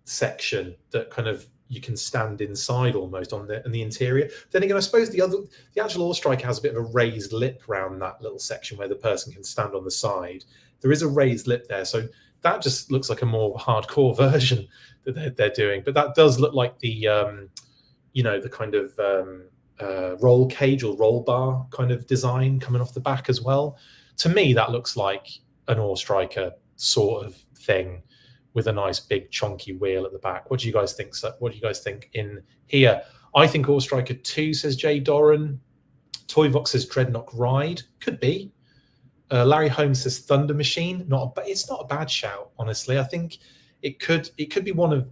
section that kind of you can stand inside almost in the interior. Then again, I suppose the actual Ore Striker has a bit of a raised lip around that little section where the person can stand on the side. There is a raised lip there, so that just looks like a more hardcore version that they're doing. But that does look like the the kind of roll cage or roll bar kind of design coming off the back as well. To me, that looks like an Ore Striker sort of thing with a nice big chunky wheel at the back. What do you guys think? What do you guys think in here? I think Ore Striker 2, says Jay Doran. Toyvox says Dreadnought Ride. Could be. Larry Holmes says Thunder Machine. It's not a bad shout, honestly. I think it could be one of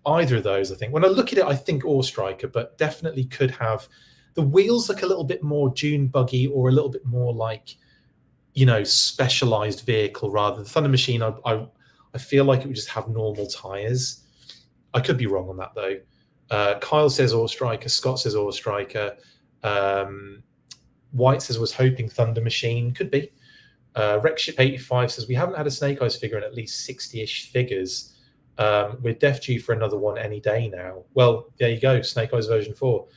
either of those. I think when I look at it, I think Ore Striker, but definitely could have the wheels look a little bit more dune buggy or a little bit more like specialized vehicle rather. The Thunder Machine, I feel like it would just have normal tires. I could be wrong on that though. Kyle says Ore Striker. Scott says Ore Striker. White says was hoping Thunder Machine. Could be. Rexship85 says we haven't had a Snake Eyes figure in at least 60-ish figures. We're def due for another one any day now. Well, there you go. Snake Eyes version 4.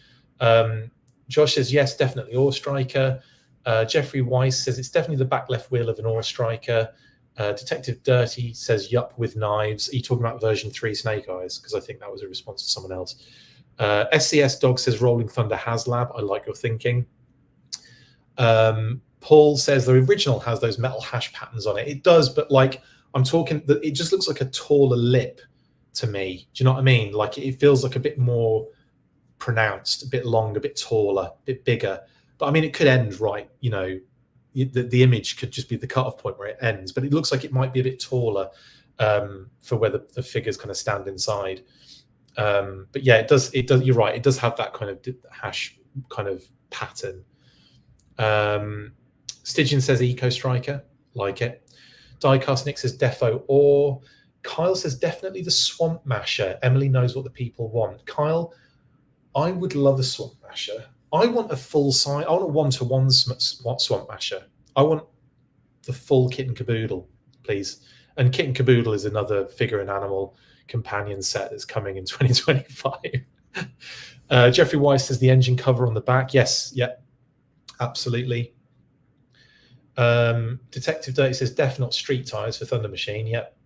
Josh says yes, definitely Ore Striker. Jeffrey Weiss says it's definitely the back left wheel of an Ore Striker. Detective Dirty says yup with knives. Are you talking about version 3 Snake Eyes? Because I think that was a response to someone else. SCS Dog says Rolling Thunder HasLab. I like your thinking. Paul says the original has those metal hash patterns on it. It does, but like I'm talking, it just looks like a taller lip to me. Do you know what I mean? Like it feels like a bit more pronounced, a bit longer, a bit taller, a bit bigger. But I mean, it could end right. The image could just be the cutoff point where it ends. But it looks like it might be a bit taller for where the figures kind of stand inside. But yeah, it does. You're right. It does have that kind of hash kind of pattern. Stygian says Eco Striker, like it. Diecast Nick says Defo Ore. Kyle says definitely the Swamp Masher. Emily knows what the people want. Kyle, I would love a Swamp Masher. I want a full size. I want a one-to-one Swamp Masher. I want the full kit and caboodle, please. And Kit and Caboodle is another figure and animal companion set that's coming in 2025. Jeffrey Weiss says the engine cover on the back. Yes, yeah, absolutely. Detective Dirty says definite street tires for Thunder Machine. Yep.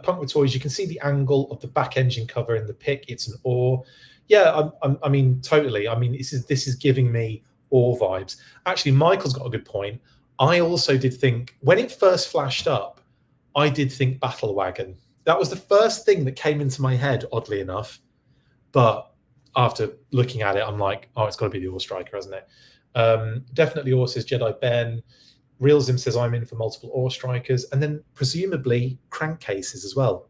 Punk with Toys, you can see the angle of the back engine cover in the pic. It's an Ore. Yeah, I mean, totally. I mean, this is giving me Ore vibes. Actually, Michael's got a good point. I also did think, when it first flashed up, I did think Battle Wagon. That was the first thing that came into my head, oddly enough. But after looking at it, I'm like, oh, it's got to be the Ore Striker, hasn't it? Definitely Ore, says Jedi Ben. Realzim says I'm in for multiple Ore Strikers. And then presumably crankcases as well.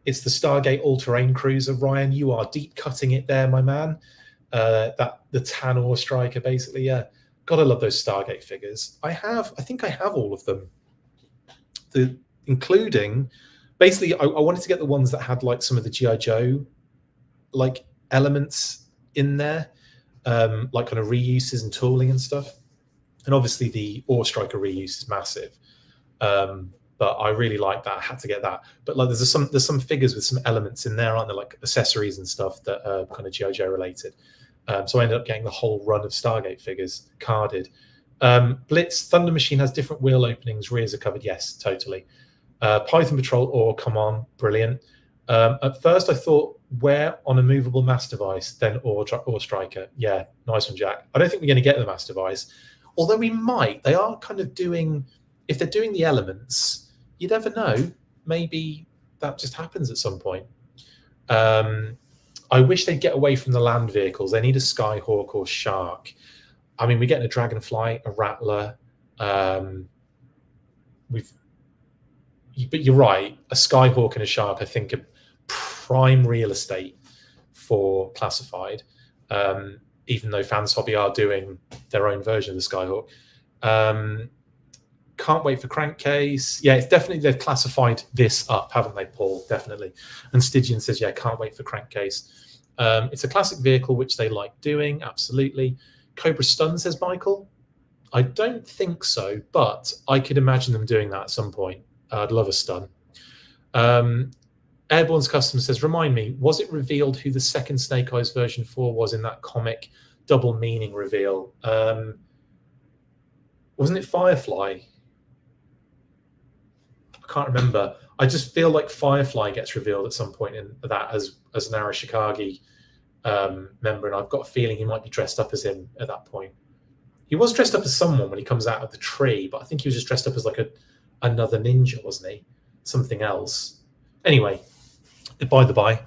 It's the Stargate all-terrain cruiser. Ryan, you are deep cutting it there, my man. The tan Ore Striker, basically. Yeah, gotta love those Stargate figures. I think I have all of them. Including, basically, I wanted to get the ones that had like some of the G.I. Joe like elements in there, like kind of reuses and tooling and stuff. And obviously, the Ore Striker reuse is massive. but I really like that. I had to get that. But like, there's some figures with some elements in there, aren't there, like accessories and stuff that are kind of G.I. Joe related. So I ended up getting the whole run of Stargate figures carded. Blitz Thunder Machine has different wheel openings. Rears are covered. Yes, totally. Python Patrol, or come on, brilliant. At first, I thought wear on a movable mass device, then or striker. Yeah, nice one, Jack. I don't think we're going to get the mass device, although we might. They are kind of doing, if they're doing the elements, you never know. Maybe that just happens at some point. I wish they'd get away from the land vehicles. They need a Skyhawk or Shark. I mean, we're getting a Dragonfly, a Rattler. But you're right. A Skyhawk and a Shark, I think, are prime real estate for classified. Even though Fans Hobby are doing their own version of the Skyhawk. Can't wait for Crankcase. Yeah, it's definitely, they've classified this up, haven't they, Paul? Definitely. And Stygian says, yeah, can't wait for Crankcase. It's a classic vehicle, which they like doing. Absolutely. Cobra Stun, says Michael. I don't think so, but I could imagine them doing that at some point. I'd love a stun. Airborne's Custom says, remind me, was it revealed who the second Snake Eyes version 4 was in that comic double meaning reveal? Wasn't it Firefly? I can't remember. I just feel like Firefly gets revealed at some point in that as an Arashikage member, and I've got a feeling he might be dressed up as him at that point. He was dressed up as someone when he comes out of the tree, but I think he was just dressed up as like another ninja, wasn't he? Something else. Anyway, by the by,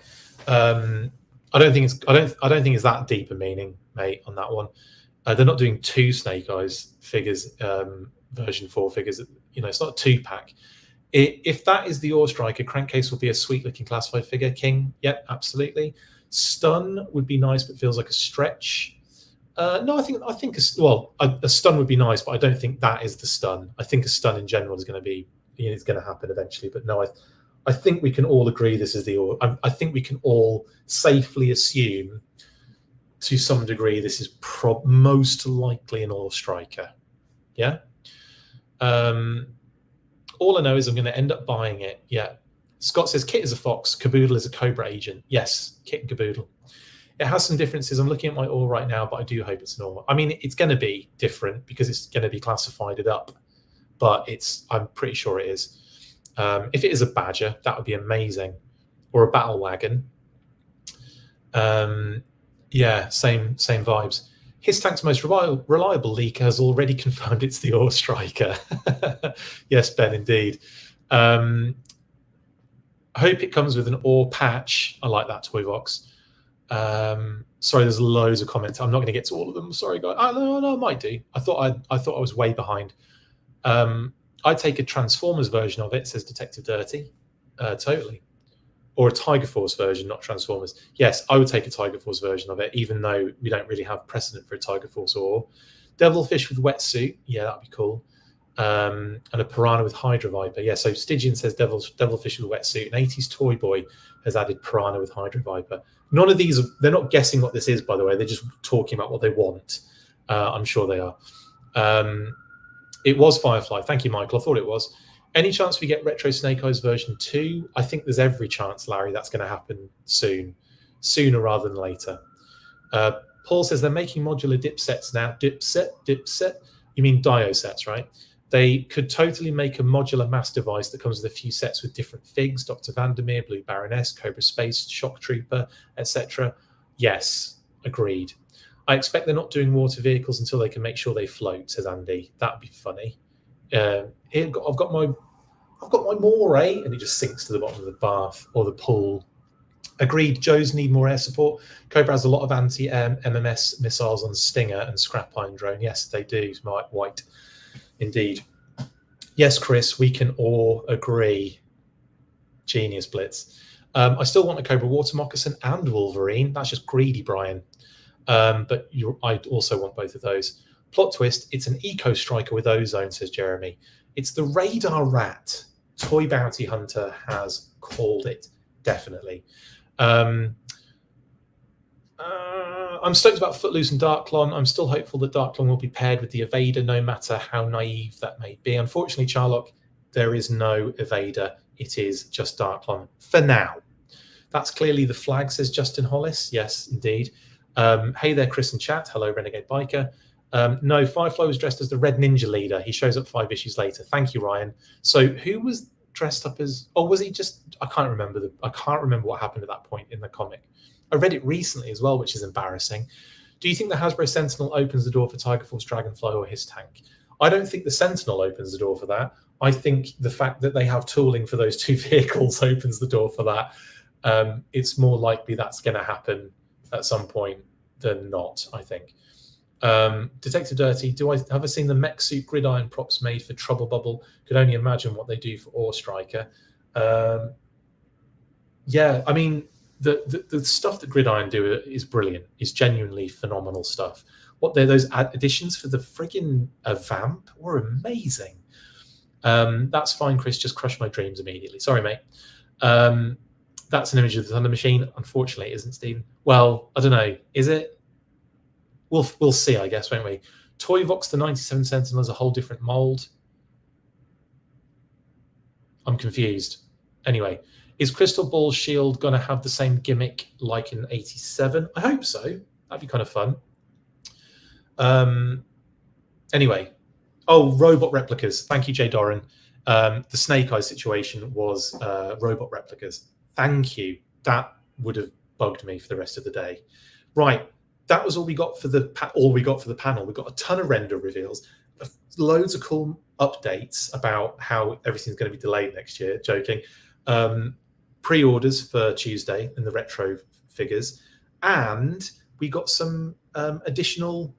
I don't think it's that deep a meaning, mate, on that one. They're not doing 2 Snake Eyes figures, version 4 figures. You know, it's not a 2-pack. If that is the Ore Striker, Crankcase will be a sweet-looking classified figure. King, yep, absolutely. Stun would be nice, but feels like a stretch. No, I think a stun would be nice, but I don't think that is the stun. I think a stun in general is going to be, it's going to happen eventually. But no, I think we can all agree this is the Ore. I think we can all safely assume, to some degree, this is most likely an Ore Striker. Yeah. All I know is I'm going to end up buying it. Yeah. Scott says Kit is a Fox, Caboodle is a Cobra agent. Yes, Kit and Caboodle. It has some differences. I'm looking at my Ore right now, but I do hope it's an Ore. I mean, it's going to be different because it's going to be classified up, but I'm pretty sure it is. If it is a Badger, that would be amazing, or a Battle Wagon. Yeah, same vibes. His Tank's most reliable leaker has already confirmed it's the Ore Striker. Yes, Ben, indeed. I hope it comes with an Ore patch. I like that, Toyvox. Sorry, there's loads of comments. I'm not going to get to all of them. Sorry, guys. No, I might do. I thought I was way behind. I'd take a Transformers version of it, says Detective Dirty. Totally. Or a Tiger Force version, not Transformers. Yes, I would take a Tiger Force version of it, even though we don't really have precedent for a Tiger Force Ore. Devilfish with wetsuit. Yeah, that'd be cool. And a Piranha with Hydra Viper. Yeah, so Stygian says Devilfish with wetsuit. An 80s Toy Boy has added Piranha with Hydra Viper. None of these, they're not guessing what this is, by the way. They're just talking about what they want. I'm sure they are. It was Firefly. Thank you, Michael. I thought it was. Any chance we get Retro Snake Eyes version 2? I think there's every chance, Larry, that's going to happen soon. Sooner rather than later. Paul says they're making modular dip sets now. Dipset? You mean Dio sets, right? They could totally make a modular mass device that comes with a few sets with different figs, Dr. Vandermeer, Blue Baroness, Cobra Space, Shock Trooper, etc. Yes, agreed. I expect they're not doing water vehicles until they can make sure they float, says Andy. That'd be funny. Here, I've got my moray, and it just sinks to the bottom of the bath or the pool. Agreed. Joes need more air support. Cobra has a lot of anti-MMS missiles on Stinger and Scrap Iron Drone. Yes, they do. White. Indeed. Yes, Chris, we can all agree. Genius, Blitz. I still want a Cobra Water Moccasin and Wolverine. That's just greedy, Brian. But I also want both of those. Plot twist, it's an Eco Striker with Ozone, says Jeremy. It's the Radar Rat. Toy Bounty Hunter has called it, definitely. I'm stoked about Footloose and Darklon. I'm still hopeful that Darklon will be paired with the Evader, no matter how naive that may be. Unfortunately, Charlock, there is no Evader. It is just Darklon for now. That's clearly the flag, says Justin Hollis. Yes, indeed. Hey there, Chris and chat. Hello, Renegade Biker. No, Firefly was dressed as the Red Ninja leader. He shows up 5 issues later. Thank you, Ryan. So who was dressed up as? Or was he just? I can't remember. I can't remember what happened at that point in the comic. I read it recently as well, which is embarrassing. Do you think the Hasbro Sentinel opens the door for Tiger Force, Dragonfly, or his tank? I don't think the Sentinel opens the door for that. I think the fact that they have tooling for those 2 vehicles opens the door for that. It's more likely that's going to happen at some point than not, I think. Detective Dirty, have I seen the mech suit gridiron props made for Trouble Bubble? Could only imagine what they do for Ore Striker. Yeah, I mean, the stuff that Gridiron do is brilliant. It's genuinely phenomenal stuff. What those additions for the friggin' Vamp were amazing. That's fine, Chris. Just crush my dreams immediately. Sorry, mate. That's an image of the Thunder Machine. Unfortunately, it isn't, Stephen. Well, I don't know. Is it? We'll see, I guess, won't we? Toyvox, the 97 Sentinel, is a whole different mold. I'm confused. Anyway, is Crystal Ball's shield going to have the same gimmick like in 87? I hope so. That'd be kind of fun. Anyway. Oh, robot replicas. Thank you, Jay Doran. The Snake Eyes situation was robot replicas. Thank you. That would have bugged me for the rest of the day. Right. That was all we got for the panel. We got a ton of render reveals, loads of cool updates about how everything's going to be delayed next year. Joking. Pre-orders for Tuesday and the retro figures, and we got some additional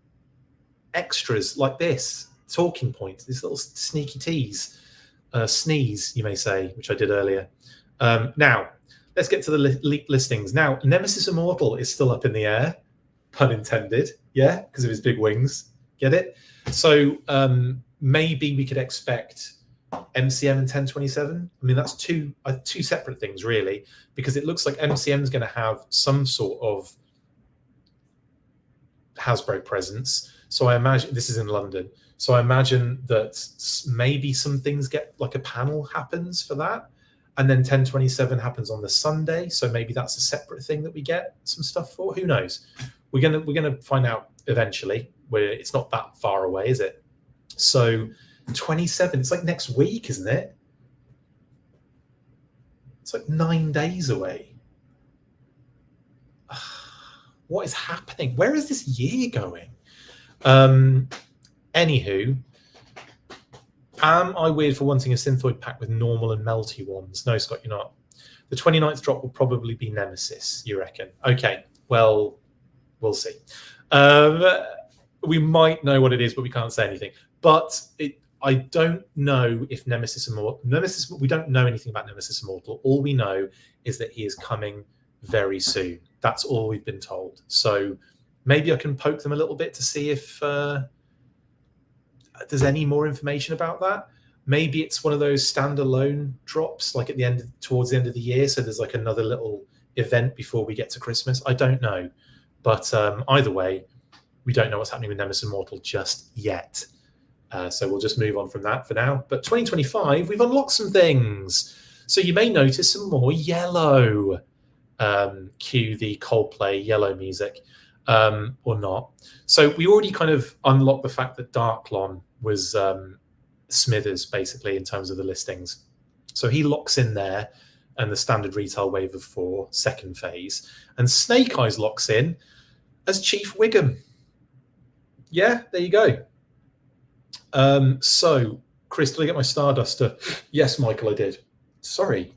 extras like this talking points, this little sneaky tease, sneeze, you may say, which I did earlier. Now, let's get to the leaked listings. Now, Nemesis Immortal is still up in the air, pun intended, yeah, because of his big wings. Get it? So maybe we could expect MCM and 1027. I mean, that's two separate things, really, because it looks like MCM is going to have some sort of Hasbro presence. So I imagine this is in London. So I imagine that maybe some things get like a panel happens for that, and then 1027 happens on the Sunday. So maybe that's a separate thing that we get some stuff for. Who knows? We're gonna find out eventually. Where it's not that far away, is it? So 27. It's like next week, isn't it? It's like 9 days away. What is happening? Where is this year going? Anywho, am I weird for wanting a Synthoid pack with normal and melty ones? No, Scott, you're not. The 29th drop will probably be Nemesis, you reckon? Okay, well, we'll see. We might know what it is, but we can't say anything. But I don't know if Nemesis Immortal... we don't know anything about Nemesis Immortal. All we know is that he is coming very soon. That's all we've been told. So maybe I can poke them a little bit to see if there's any more information about that. Maybe it's one of those standalone drops, like towards the end of the year. So there's like another little event before we get to Christmas. I don't know. But either way, we don't know what's happening with Nemesis Immortal just yet. So we'll just move on from that for now. But 2025, we've unlocked some things. So you may notice some more yellow. Cue the Coldplay yellow music, or not. So we already kind of unlocked the fact that Darklon was Smithers, basically, in terms of the listings. So he locks in there, and the standard retail wave of 4, second phase. And Snake Eyes locks in as Chief Wiggum. Yeah, there you go. So, Chris, did I get my Starduster? Yes, Michael, I did. Sorry.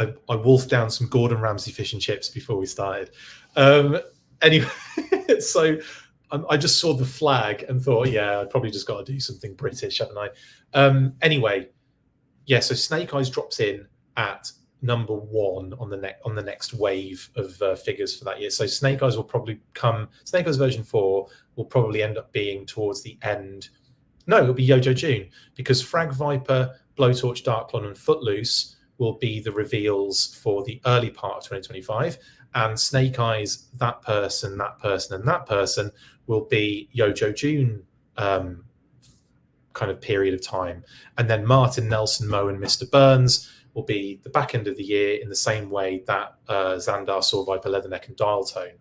I wolfed down some Gordon Ramsay fish and chips before we started. Anyway, so I just saw the flag and thought, yeah, I'd probably just got to do something British, haven't I? Anyway, yeah, so Snake Eyes drops in at number 1 on the next wave of figures for that year. So Snake Eyes will probably come. Snake Eyes version 4 will probably end up being towards the end. No, it'll be Yojo June, because Frag Viper, Blowtorch, Darklon, and Footloose will be the reveals for the early part of 2025. And Snake Eyes, that person, and that person will be Yojo June kind kind of period of time. And then Martin, Nelson, Moe, and Mr. Burns will be the back end of the year in the same way that Xandar, Saw Viper, Leatherneck, and Dial Tone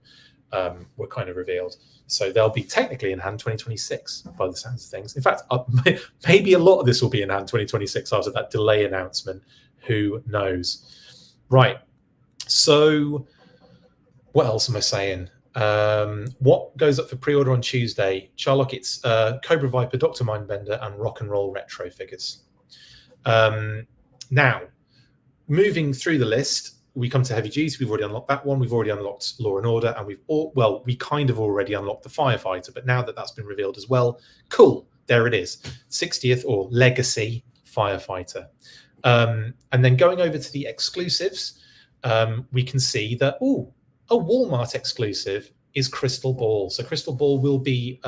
were kind of revealed. So they'll be technically in hand 2026 by the sounds of things. In fact, maybe a lot of this will be in hand 2026 after that delay announcement. Who knows? Right. So what else am I saying? What goes up for pre-order on Tuesday? Charlock, it's Cobra Viper, Dr. Mindbender, and Rock and Roll retro figures. Now, moving through the list, we come to Heavy Duty. We've already unlocked that one. We've already unlocked Law and Order, and we kind of already unlocked the Firefighter, but now that that's been revealed as well, cool. There it is, 60th or Legacy Firefighter. And then going over to the exclusives, we can see that a Walmart exclusive is Crystal Ball. So Crystal Ball will be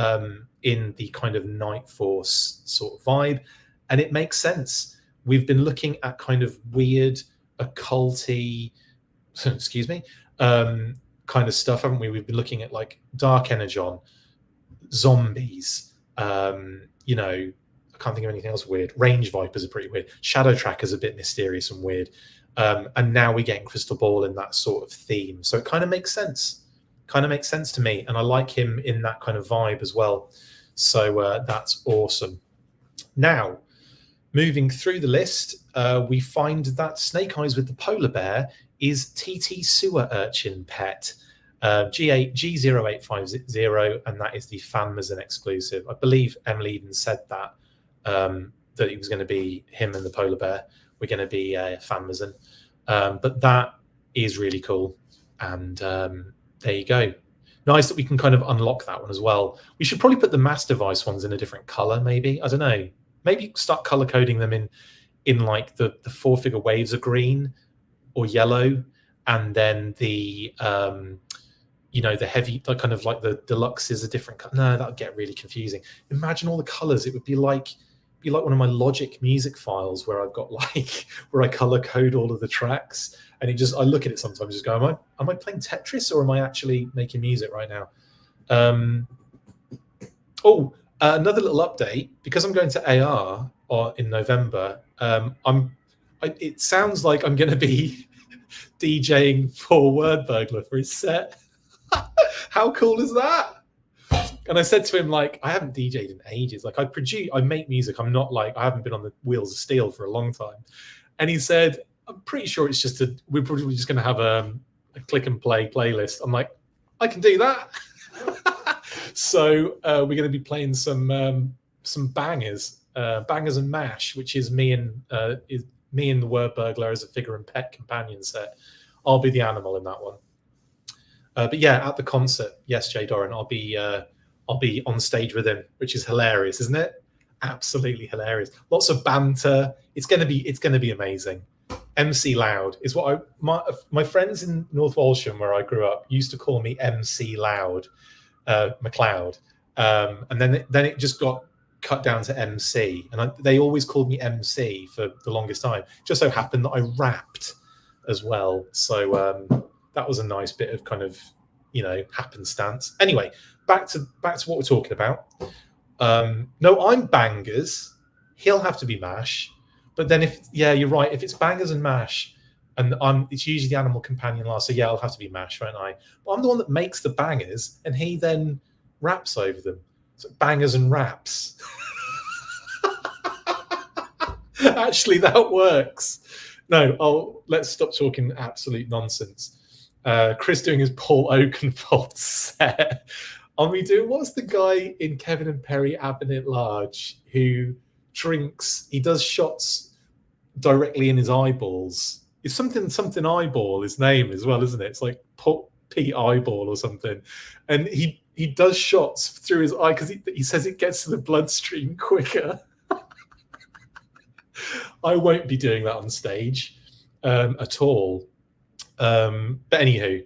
in the kind of Night Force sort of vibe, and it makes sense. We've been looking at kind of weird, occulty, excuse me, kind of stuff, haven't we? We've been looking at like Dark Energon, zombies, you know, I can't think of anything else weird. Range Vipers are pretty weird. Shadow Tracker's a bit mysterious and weird. And now we're getting Crystal Ball in that sort of theme. So it kind of makes sense. Kind of makes sense to me. And I like him in that kind of vibe as well. So that's awesome. Now, moving through the list, we find that Snake Eyes with the polar bear is TT Sewer Urchin Pet, G0850, and that is the Fanmazon exclusive. I believe Emily even said that, that it was going to be him and the polar bear. We're going to be Fanmazon. But that is really cool. And there you go. Nice that we can kind of unlock that one as well. We should probably put the mass device ones in a different color, maybe. I don't know. Maybe start color coding them in like the 4-figure waves of green or yellow, and then the you know, the heavy, like kind of like the deluxe is a different color. No, that would get really confusing. Imagine all the colors. It would be like one of my Logic music files where I've got like where I color code all of the tracks, and it just, I look at it sometimes just go, am I playing Tetris or am I actually making music right now? Another little update, because I'm going to AR in November. It sounds like I'm going to be DJing for Word Burglar for his set. How cool is that? And I said to him, like, I haven't DJed in ages. Like, I make music. I'm not like, I haven't been on the wheels of steel for a long time. And he said, I'm pretty sure it's just we're probably just going to have a click and play playlist. I'm like, I can do that. So we're going to be playing some bangers, bangers and mash, which is me and the Word Burglar as a figure and pet companion set. I'll be the animal in that one. But yeah, at the concert, yes, Jay Doran, I'll be on stage with him, which is hilarious, isn't it? Absolutely hilarious. Lots of banter. It's gonna be amazing. MC Loud is what my friends in North Walsham, where I grew up, used to call me MC Loud McLeod, and then it just got cut down to MC, and they always called me MC for the longest time. Just so happened that I rapped as well, so that was a nice bit of kind of, you know, happenstance. Anyway, back to what we're talking about. No, I'm bangers. He'll have to be mash. But then you're right. If it's bangers and mash, and it's usually the animal companion last. So yeah, I'll have to be mash, won't I? But I'm the one that makes the bangers, and he then raps over them. So bangers and raps. Actually, that works. No, let's stop talking absolute nonsense. Chris doing his Paul Oakenfold set. Are we doing, what's the guy in Kevin and Perry Abbott at Large who drinks, he does shots directly in his eyeballs? It's something eyeball, his name as well, isn't it? It's like Pete Eyeball or something. And he does shots through his eye because he says it gets to the bloodstream quicker. I won't be doing that on stage at all. But anywho,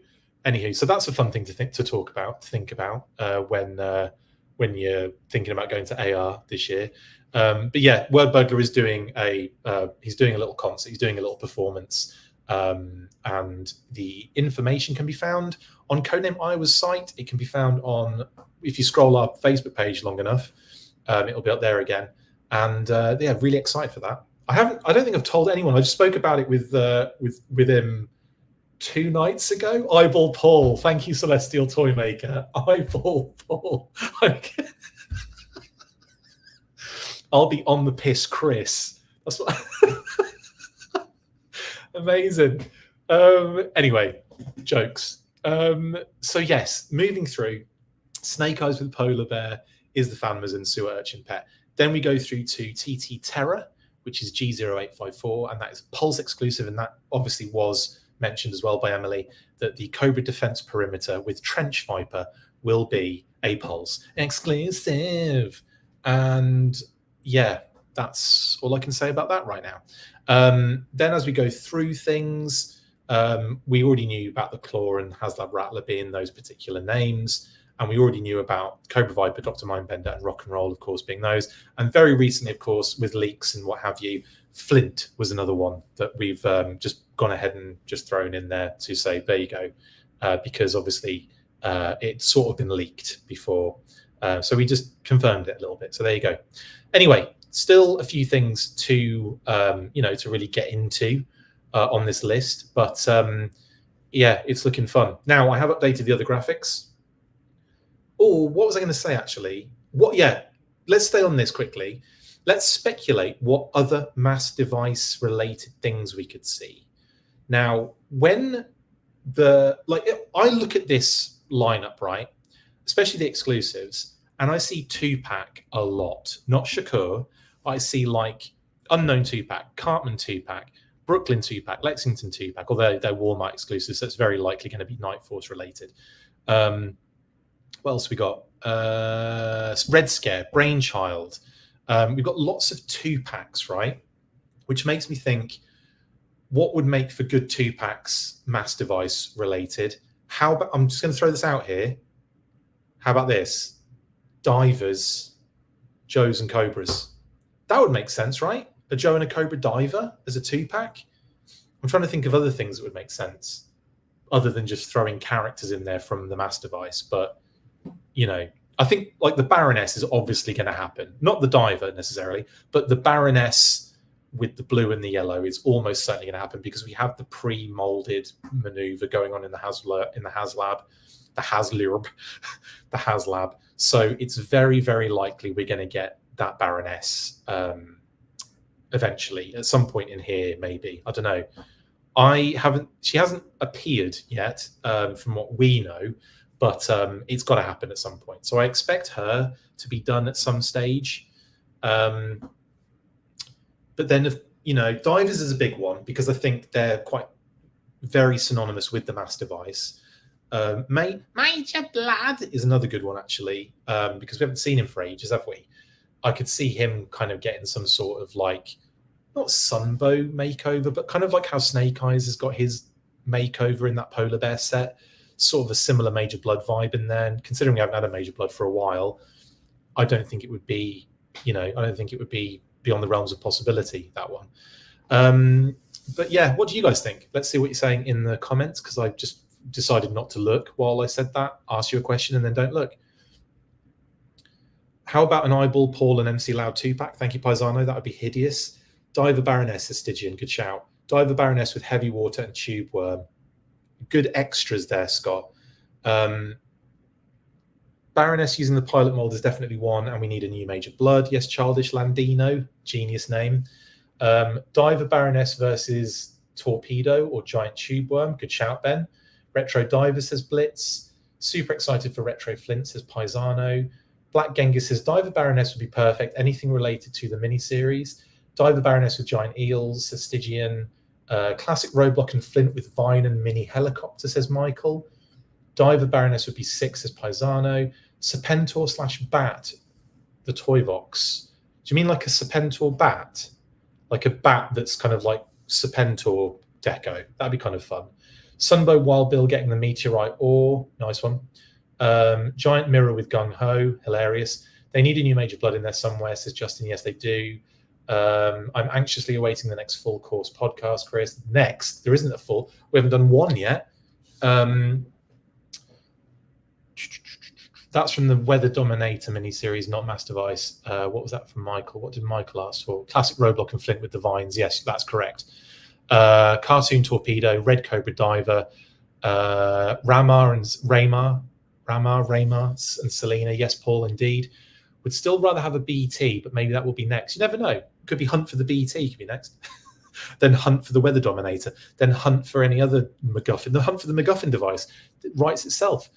so that's a fun thing to think about when you're thinking about going to AR this year. But yeah, Word Burglar is doing he's doing a little concert, he's doing a little performance, and the information can be found on Codename Iowa's site. It can be found on, if you scroll our Facebook page long enough, it'll be up there again. And yeah, really excited for that. I don't think I've told anyone. I just spoke about it with him 2 nights ago. Eyeball Paul, thank you, Celestial Toymaker. Eyeball Paul. I'll be on the piss, Chris. That's what. Amazing. Anyway, jokes. So yes, moving through, Snake Eyes with Polar Bear is the Fanmazin Sewer Urchin pet. Then we go through to TT Terror, which is G0854, and that is Pulse exclusive, and that obviously was mentioned as well by Emily, that the Cobra Defense Perimeter with Trench Viper will be a Pulse exclusive. And yeah, that's all I can say about that right now. Then as we go through things, we already knew about the Claw and Haslab Rattler being those particular names. And we already knew about Cobra Viper, Dr. Mindbender, and Rock and Roll, of course, being those. And very recently, of course, with leaks and what have you, Flint was another one that we've just gone ahead and just thrown in there to say, there you go, because obviously it's sort of been leaked before. So we just confirmed it a little bit. So there you go. Anyway, still a few things to, to really get into on this list. But yeah, it's looking fun. Now, I have updated the other graphics. Oh, what was I going to say, actually? Let's stay on this quickly. Let's speculate what other mass device related things we could see. Now, when I look at this lineup, right, especially the exclusives, and I see 2-pack a lot. Not Shakur. I see like Unknown 2-pack, Cartman 2-pack, Brooklyn 2-pack, Lexington 2-pack, although they're Walmart exclusives, so it's very likely going to be Night Force related. What else we got? Red Scare, Brainchild. We've got lots of 2-packs, right? Which makes me think, what would make for good 2-packs mass device related? How about, I'm just going to throw this out here. How about this? Divers, Joes and Cobras. That would make sense, right? A Joe and a Cobra diver as a 2-pack. I'm trying to think of other things that would make sense other than just throwing characters in there from the mass device. But, I think like the Baroness is obviously going to happen. Not the diver necessarily, but the Baroness with the blue and the yellow is almost certainly going to happen because we have the pre-molded maneuver going on in the HasLab. So it's very, very likely we're going to get that Baroness eventually at some point in here, maybe. I don't know. She hasn't appeared yet from what we know, but it's got to happen at some point. So I expect her to be done at some stage. But then, divers is a big one because I think they're quite very synonymous with the mass device. Major Blood is another good one, actually, because we haven't seen him for ages, have we? I could see him kind of getting some sort of like, not Sunbow makeover, but kind of like how Snake Eyes has got his makeover in that Polar Bear set. Sort of a similar Major Blood vibe in there. And considering we haven't had a Major Blood for a while, I don't think it would be, beyond the realms of possibility, that one. But yeah, what do you guys think? Let's see what you're saying in the comments, because I just decided not to look while I said that. Ask you a question and then don't look. How about an Eyeball Paul and MC Loud 2-pack? Thank you, Paisano. That would be hideous. Diver Baroness is Stygian. Good shout. Diver Baroness with Heavy Water and Tube Worm. Good extras there, Scott. Baroness using the pilot mold is definitely one, and we need a new Major Blood. Yes, Childish Landino. Genius name. Diver Baroness versus Torpedo or Giant Tube Worm. Good shout, Ben. Retro Diver says Blitz. Super excited for Retro Flint says Paisano. Black Genghis says Diver Baroness would be perfect. Anything related to the miniseries. Diver Baroness with Giant Eels says Stygian. Classic Roadblock and Flint with Vine and Mini Helicopter says Michael. Diver Baroness would be 6 says Paisano. Serpentor / Bat, the Toyvox. Do you mean like a Serpentor bat? Like a bat that's kind of like Serpentor deco. That'd be kind of fun. Sunbow Wild Bill getting the Meteorite Ore. Nice one. Giant Mirror with Gung Ho. Hilarious. They need a new Major Blood in there somewhere, says Justin. Yes, they do. I'm anxiously awaiting the next full course podcast, Chris. Next, there isn't a full. We haven't done one yet. That's from the Weather Dominator miniseries, not Master Vice. What was that from Michael? What did Michael ask for? Classic Roadblock and Flint with the vines. Yes, that's correct. Cartoon Torpedo, Red Cobra Diver, Ramar and and Selena. Yes, Paul, indeed. Would still rather have a BT, but maybe that will be next. You never know. Could be Hunt for the BT, could be next. Then Hunt for the Weather Dominator. Then Hunt for any other MacGuffin. The Hunt for the MacGuffin device writes itself.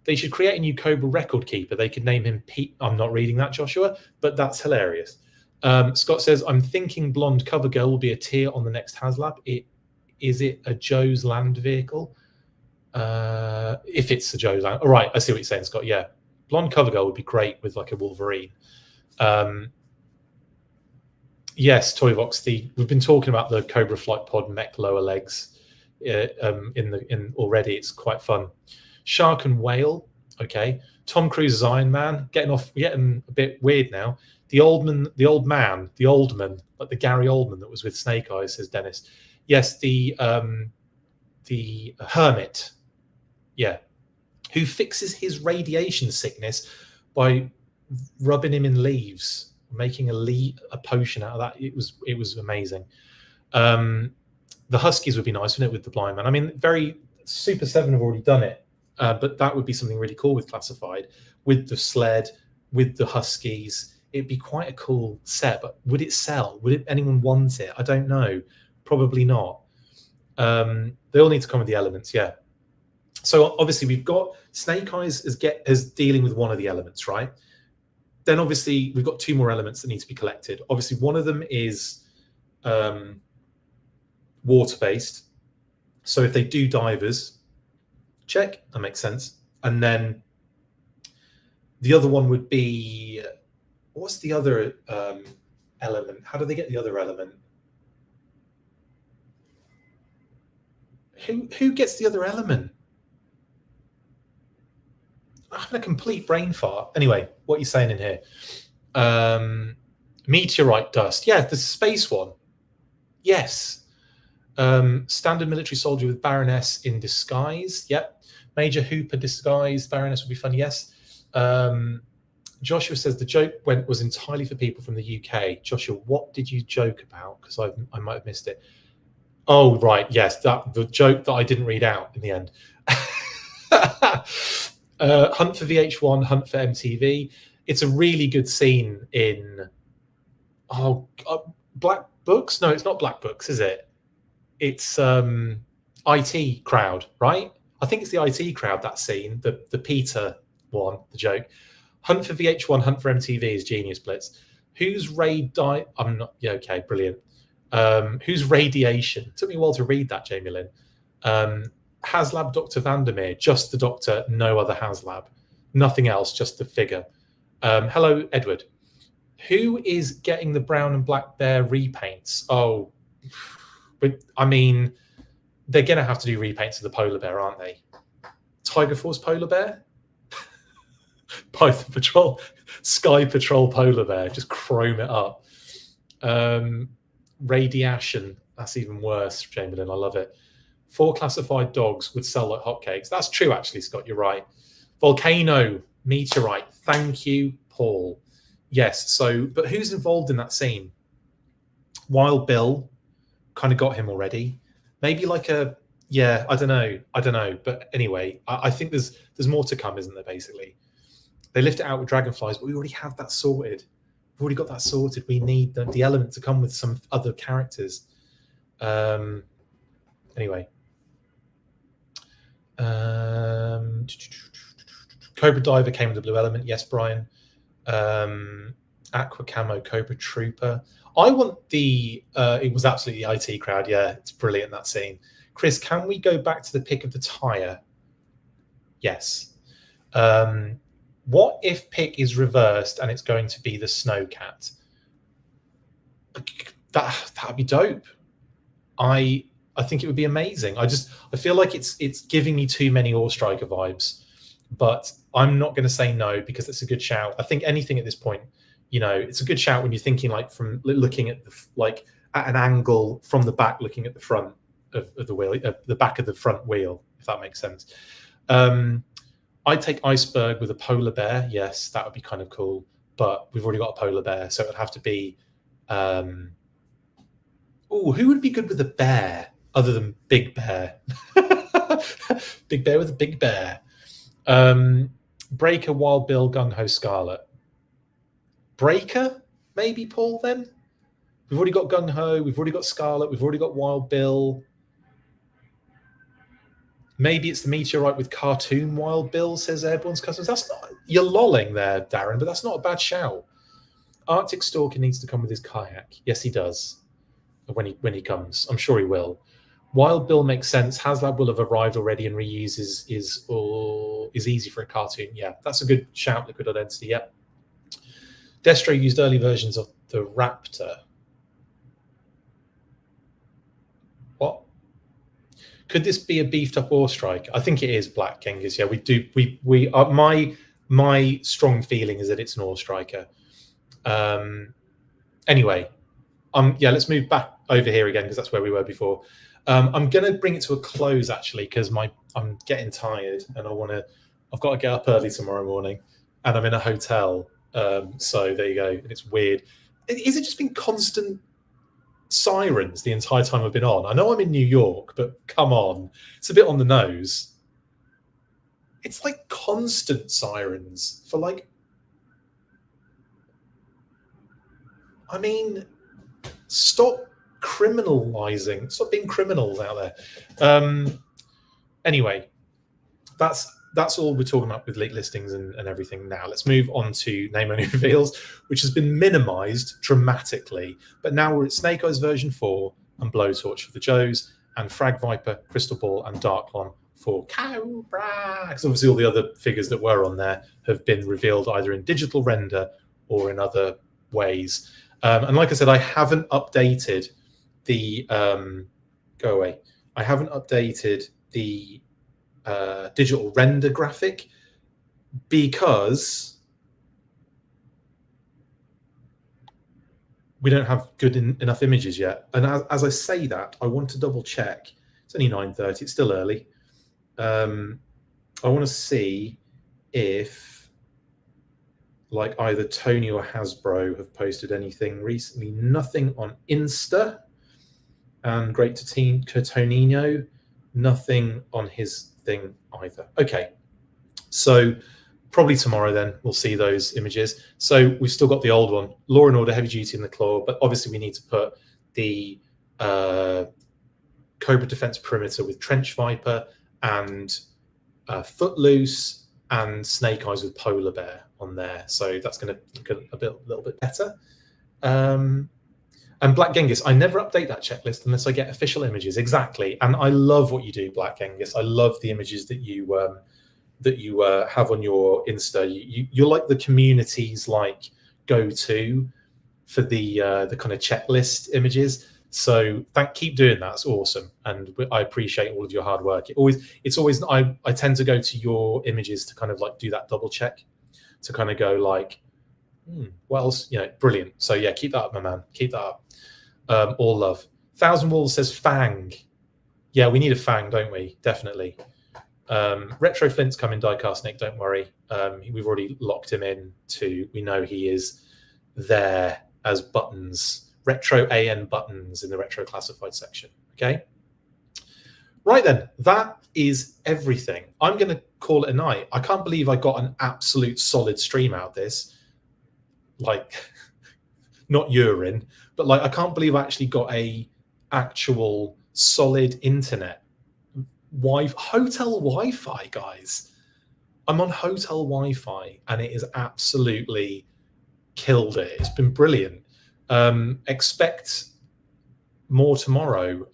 They should create a new Cobra record keeper. They could name him Pete. I'm not reading that, Joshua, but that's hilarious. Scott says, I'm thinking Blonde Cover Girl will be a tier on the next HasLab. Is it a Joe's Land vehicle? If it's a Joe's Land. All right, I see what you're saying, Scott. Yeah. Blonde Cover Girl would be great with like a Wolverine. Yes, Toyvox, we've been talking about the Cobra Flight Pod mech lower legs in already. It's quite fun. Shark and Whale, okay. Tom Cruise's Iron Man, getting a bit weird now. The old man, like the Gary Oldman that was with Snake Eyes, says Dennis. Yes, the Hermit, yeah, who fixes his radiation sickness by rubbing him in leaves, making a potion out of that. It was amazing. The Huskies would be nice, wouldn't it, with the Blind Man? I mean, Super 7 have already done it. But that would be something really cool with Classified, with the sled, with the Huskies. It'd be quite a cool set, but would it sell? Would anyone want it? I don't know. Probably not. They all need to come with the elements, yeah. So obviously we've got Snake Eyes as dealing with one of the elements, right? Then obviously we've got two more elements that need to be collected. Obviously one of them is water-based. So if they do divers, check, that makes sense. And then the other one would be, what's the other element? How do they get the other element? Who gets the other element? I'm having a complete brain fart. Anyway, what are you saying in here? Meteorite dust. Yeah, the space one. Yes. Standard military soldier with Baroness in disguise. Yep. Major Hooper disguise. Baroness would be fun. Yes. Joshua says the joke was entirely for people from the UK. Joshua, what did you joke about? Because I might have missed it. Oh, right. Yes. The joke that I didn't read out in the end. Hunt for VH1, Hunt for MTV. It's a really good scene in Black Books. No, it's not Black Books, is it? It's IT Crowd, right? I think it's the IT Crowd, that scene, the Peter one, the joke. Hunt for VH1, Hunt for MTV is Genius Blitz. Whose raid die? I'm not. Yeah, okay, brilliant. Whose radiation? It took me a while to read that, Jamie Lynn. HasLab Dr. Vandermeer, just the doctor, no other HasLab. Nothing else, just the figure. Hello, Edward. Who is getting the brown and black bear repaints? Oh, but I mean, they're going to have to do repaints of the polar bear, aren't they? Tiger Force polar bear? Python Patrol, Sky Patrol polar bear, just chrome it up. Radiation, that's even worse, Chamberlain, I love it. 4 classified dogs would sell like hotcakes. That's true, actually, Scott, you're right. Volcano, meteorite, thank you, Paul. Yes, so, but who's involved in that scene? Wild Bill, kind of got him already. Maybe like I don't know. But anyway, I think there's more to come, isn't there, basically? They lift it out with dragonflies, but we already have that sorted. We've already got that sorted. We need the element to come with some other characters. Anyway. Cobra Diver came with the blue element. Yes, Brian. Aqua Camo Cobra Trooper. I want it was absolutely the IT Crowd. Yeah, it's brilliant, that scene. Chris, can we go back to the pick of the tire? Yes. What if pick is reversed and it's going to be the Snowcat? That'd be dope. I think it would be amazing. I feel like it's giving me too many Ore Striker vibes, but I'm not going to say no because it's a good shout. I think anything at this point, it's a good shout when you're thinking like from looking at at an angle from the back, looking at the front of the wheel, the back of the front wheel, if that makes sense. I'd take iceberg with a polar bear. Yes, that would be kind of cool. But we've already got a polar bear, so it would have to be. Oh, who would be good with a bear other than Big Bear? Big Bear with a big bear. Breaker, Wild Bill, Gung Ho, Scarlet. Breaker, maybe, Paul, then? We've already got Gung Ho, we've already got Scarlet, we've already got Wild Bill. Maybe it's the meteorite with cartoon Wild Bill, says Airborne's Customs. That's not, you're lolling there, Darren, but that's not a bad shout. Arctic Stalker needs to come with his kayak. Yes, he does. When he comes, I'm sure he will. Wild Bill makes sense. HasLab will have arrived already, and reuse is easy for a cartoon. Yeah, that's a good shout. Liquid Identity. Yep. Destro used early versions of the Raptor. What? Could this be a beefed up Ore Strike? I think it is, Black Genghis. Yeah, we do. We are, my strong feeling is that it's an Ore Striker. Anyway, yeah, let's move back over here again because that's where we were before. I'm going to bring it to a close actually because I'm getting tired and I've got to get up early tomorrow morning, and I'm in a hotel. So there you go. And it's weird. Is it just been constant sirens the entire time I've been on? I know I'm in New York, but come on, it's a bit on the nose. It's like constant sirens for like. I mean, stop criminalizing. Stop being criminals out there. Anyway, that's all we're talking about with leaked listings and everything now. Let's move on to Name Only Reveals, which has been minimized dramatically. But now we're at Snake Eyes version 4 and Blowtorch for the Joes, and Frag Viper, Crystal Ball, and Darklon for Cobra. Because obviously all the other figures that were on there have been revealed either in digital render or in other ways. And like I said, I haven't updated the go away. I haven't updated the digital render graphic because we don't have good enough images yet. And as I say that, I want to double check. It's only 9:30. It's still early. I want to see if like either Tony or Hasbro have posted anything recently. Nothing on Insta. And great to Tonino, nothing on his thing either. Okay, so probably tomorrow then we'll see those images. So we've still got the old one, Law and Order Heavy Duty in the Claw, but obviously we need to put the Cobra Defense Perimeter with Trench Viper and Footloose and Snake Eyes with Polar Bear on there. So that's going to look a little bit better. And Black Genghis, I never update that checklist unless I get official images. Exactly. And I love what you do, Black Genghis. I love the images that you have on your Insta. You're like the community's like go-to for the kind of checklist images. So keep doing that. It's awesome. And I appreciate all of your hard work. It's always I tend to go to your images to kind of like do that double check, to kind of go like, what else? Brilliant. So yeah, keep that up, my man. Keep that up. All love. Thousand Wolves says Fang. Yeah, we need a Fang, don't we? Definitely. Retro Flint's coming, Diecast Nick, don't worry. We've already locked him in to, we know he is there as buttons, Retro AN buttons in the Retro Classified section. Okay. Right then, that is everything. I'm going to call it a night. I can't believe I got an absolute solid stream out of this. Like, not urine, but like I can't believe I actually got a actual solid internet hotel Wi-Fi, guys. I'm on hotel Wi-Fi and it is absolutely killed it. It's been brilliant. Expect more tomorrow.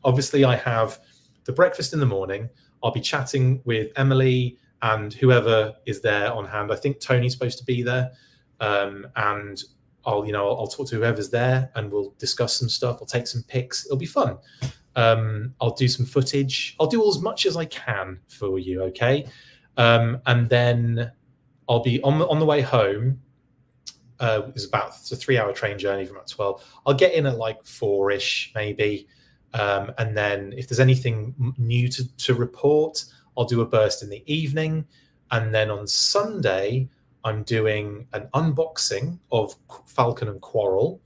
Obviously I have the breakfast in the morning. I'll be chatting with Emily and whoever is there on hand. I think Tony's supposed to be there. And I'll talk to whoever's there and we'll discuss some stuff. I'll take some pics. It'll be fun. I'll do some footage. I'll do as much as I can for you, okay? And then I'll be on the way home. It's a 3-hour train journey from about 12. I'll get in at like 4-ish maybe. And then if there's anything new to report, I'll do a burst in the evening. And then on Sunday, I'm doing an unboxing of Falcon and Quarrel,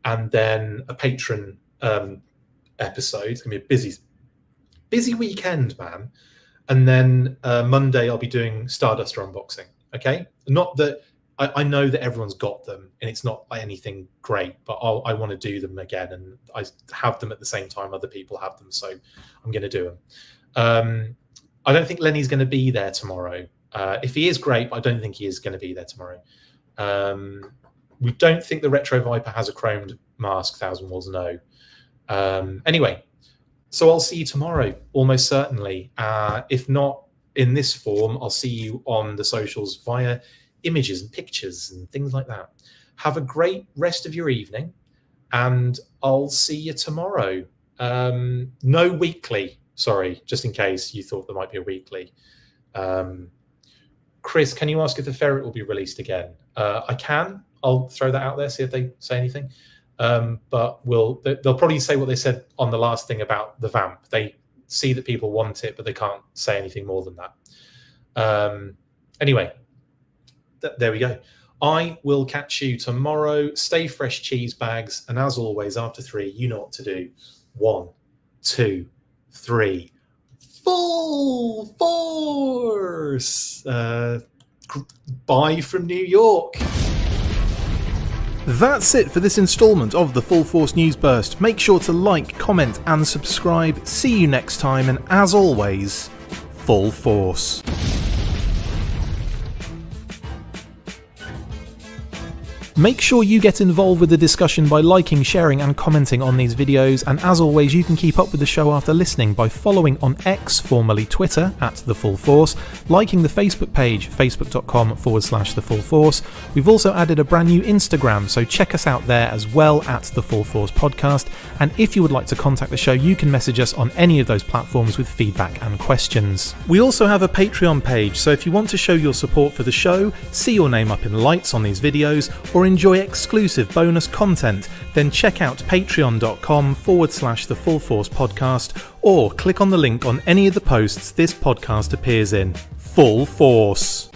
and then a patron episode. It's going to be a busy weekend, man. And then Monday, I'll be doing Starduster unboxing. Okay? Not that I know that everyone's got them, and it's not anything great, but I want to do them again, and I have them at the same time other people have them, so I'm going to do them. I don't think Lenny's going to be there tomorrow. If he is, great, but I don't think he is going to be there tomorrow. We don't think the Retro Viper has a chromed mask, Thousand Walls, no. Anyway, so I'll see you tomorrow, almost certainly. If not in this form, I'll see you on the socials via images and pictures and things like that. Have a great rest of your evening, and I'll see you tomorrow. No weekly, sorry, just in case you thought there might be a weekly. Chris, can you ask if the ferret will be released again? I can. I'll throw that out there, see if they say anything. But they'll probably say what they said on the last thing about the vamp. They see that people want it, but they can't say anything more than that. Anyway, there we go. I will catch you tomorrow. Stay fresh, cheese bags. And as always, after 3, you know what to do. 1, 2, 3. Full force. Bye from New York. That's it for this instalment of the Full Force News Burst. Make sure to like, comment and subscribe. See you next time, and as always, full force. Make sure you get involved with the discussion by liking, sharing and commenting on these videos, and as always you can keep up with the show after listening by following on X, formerly Twitter, @TheFullForce, liking the Facebook page, facebook.com/TheFullForce. We've also added a brand new Instagram, so check us out there as well, @TheFullForce Podcast, and if you would like to contact the show you can message us on any of those platforms with feedback and questions. We also have a Patreon page, so if you want to show your support for the show, see your name up in lights on these videos, or enjoy exclusive bonus content, then check out patreon.com/TheFullForce Podcast, or click on the link on any of the posts this podcast appears in. Full Force.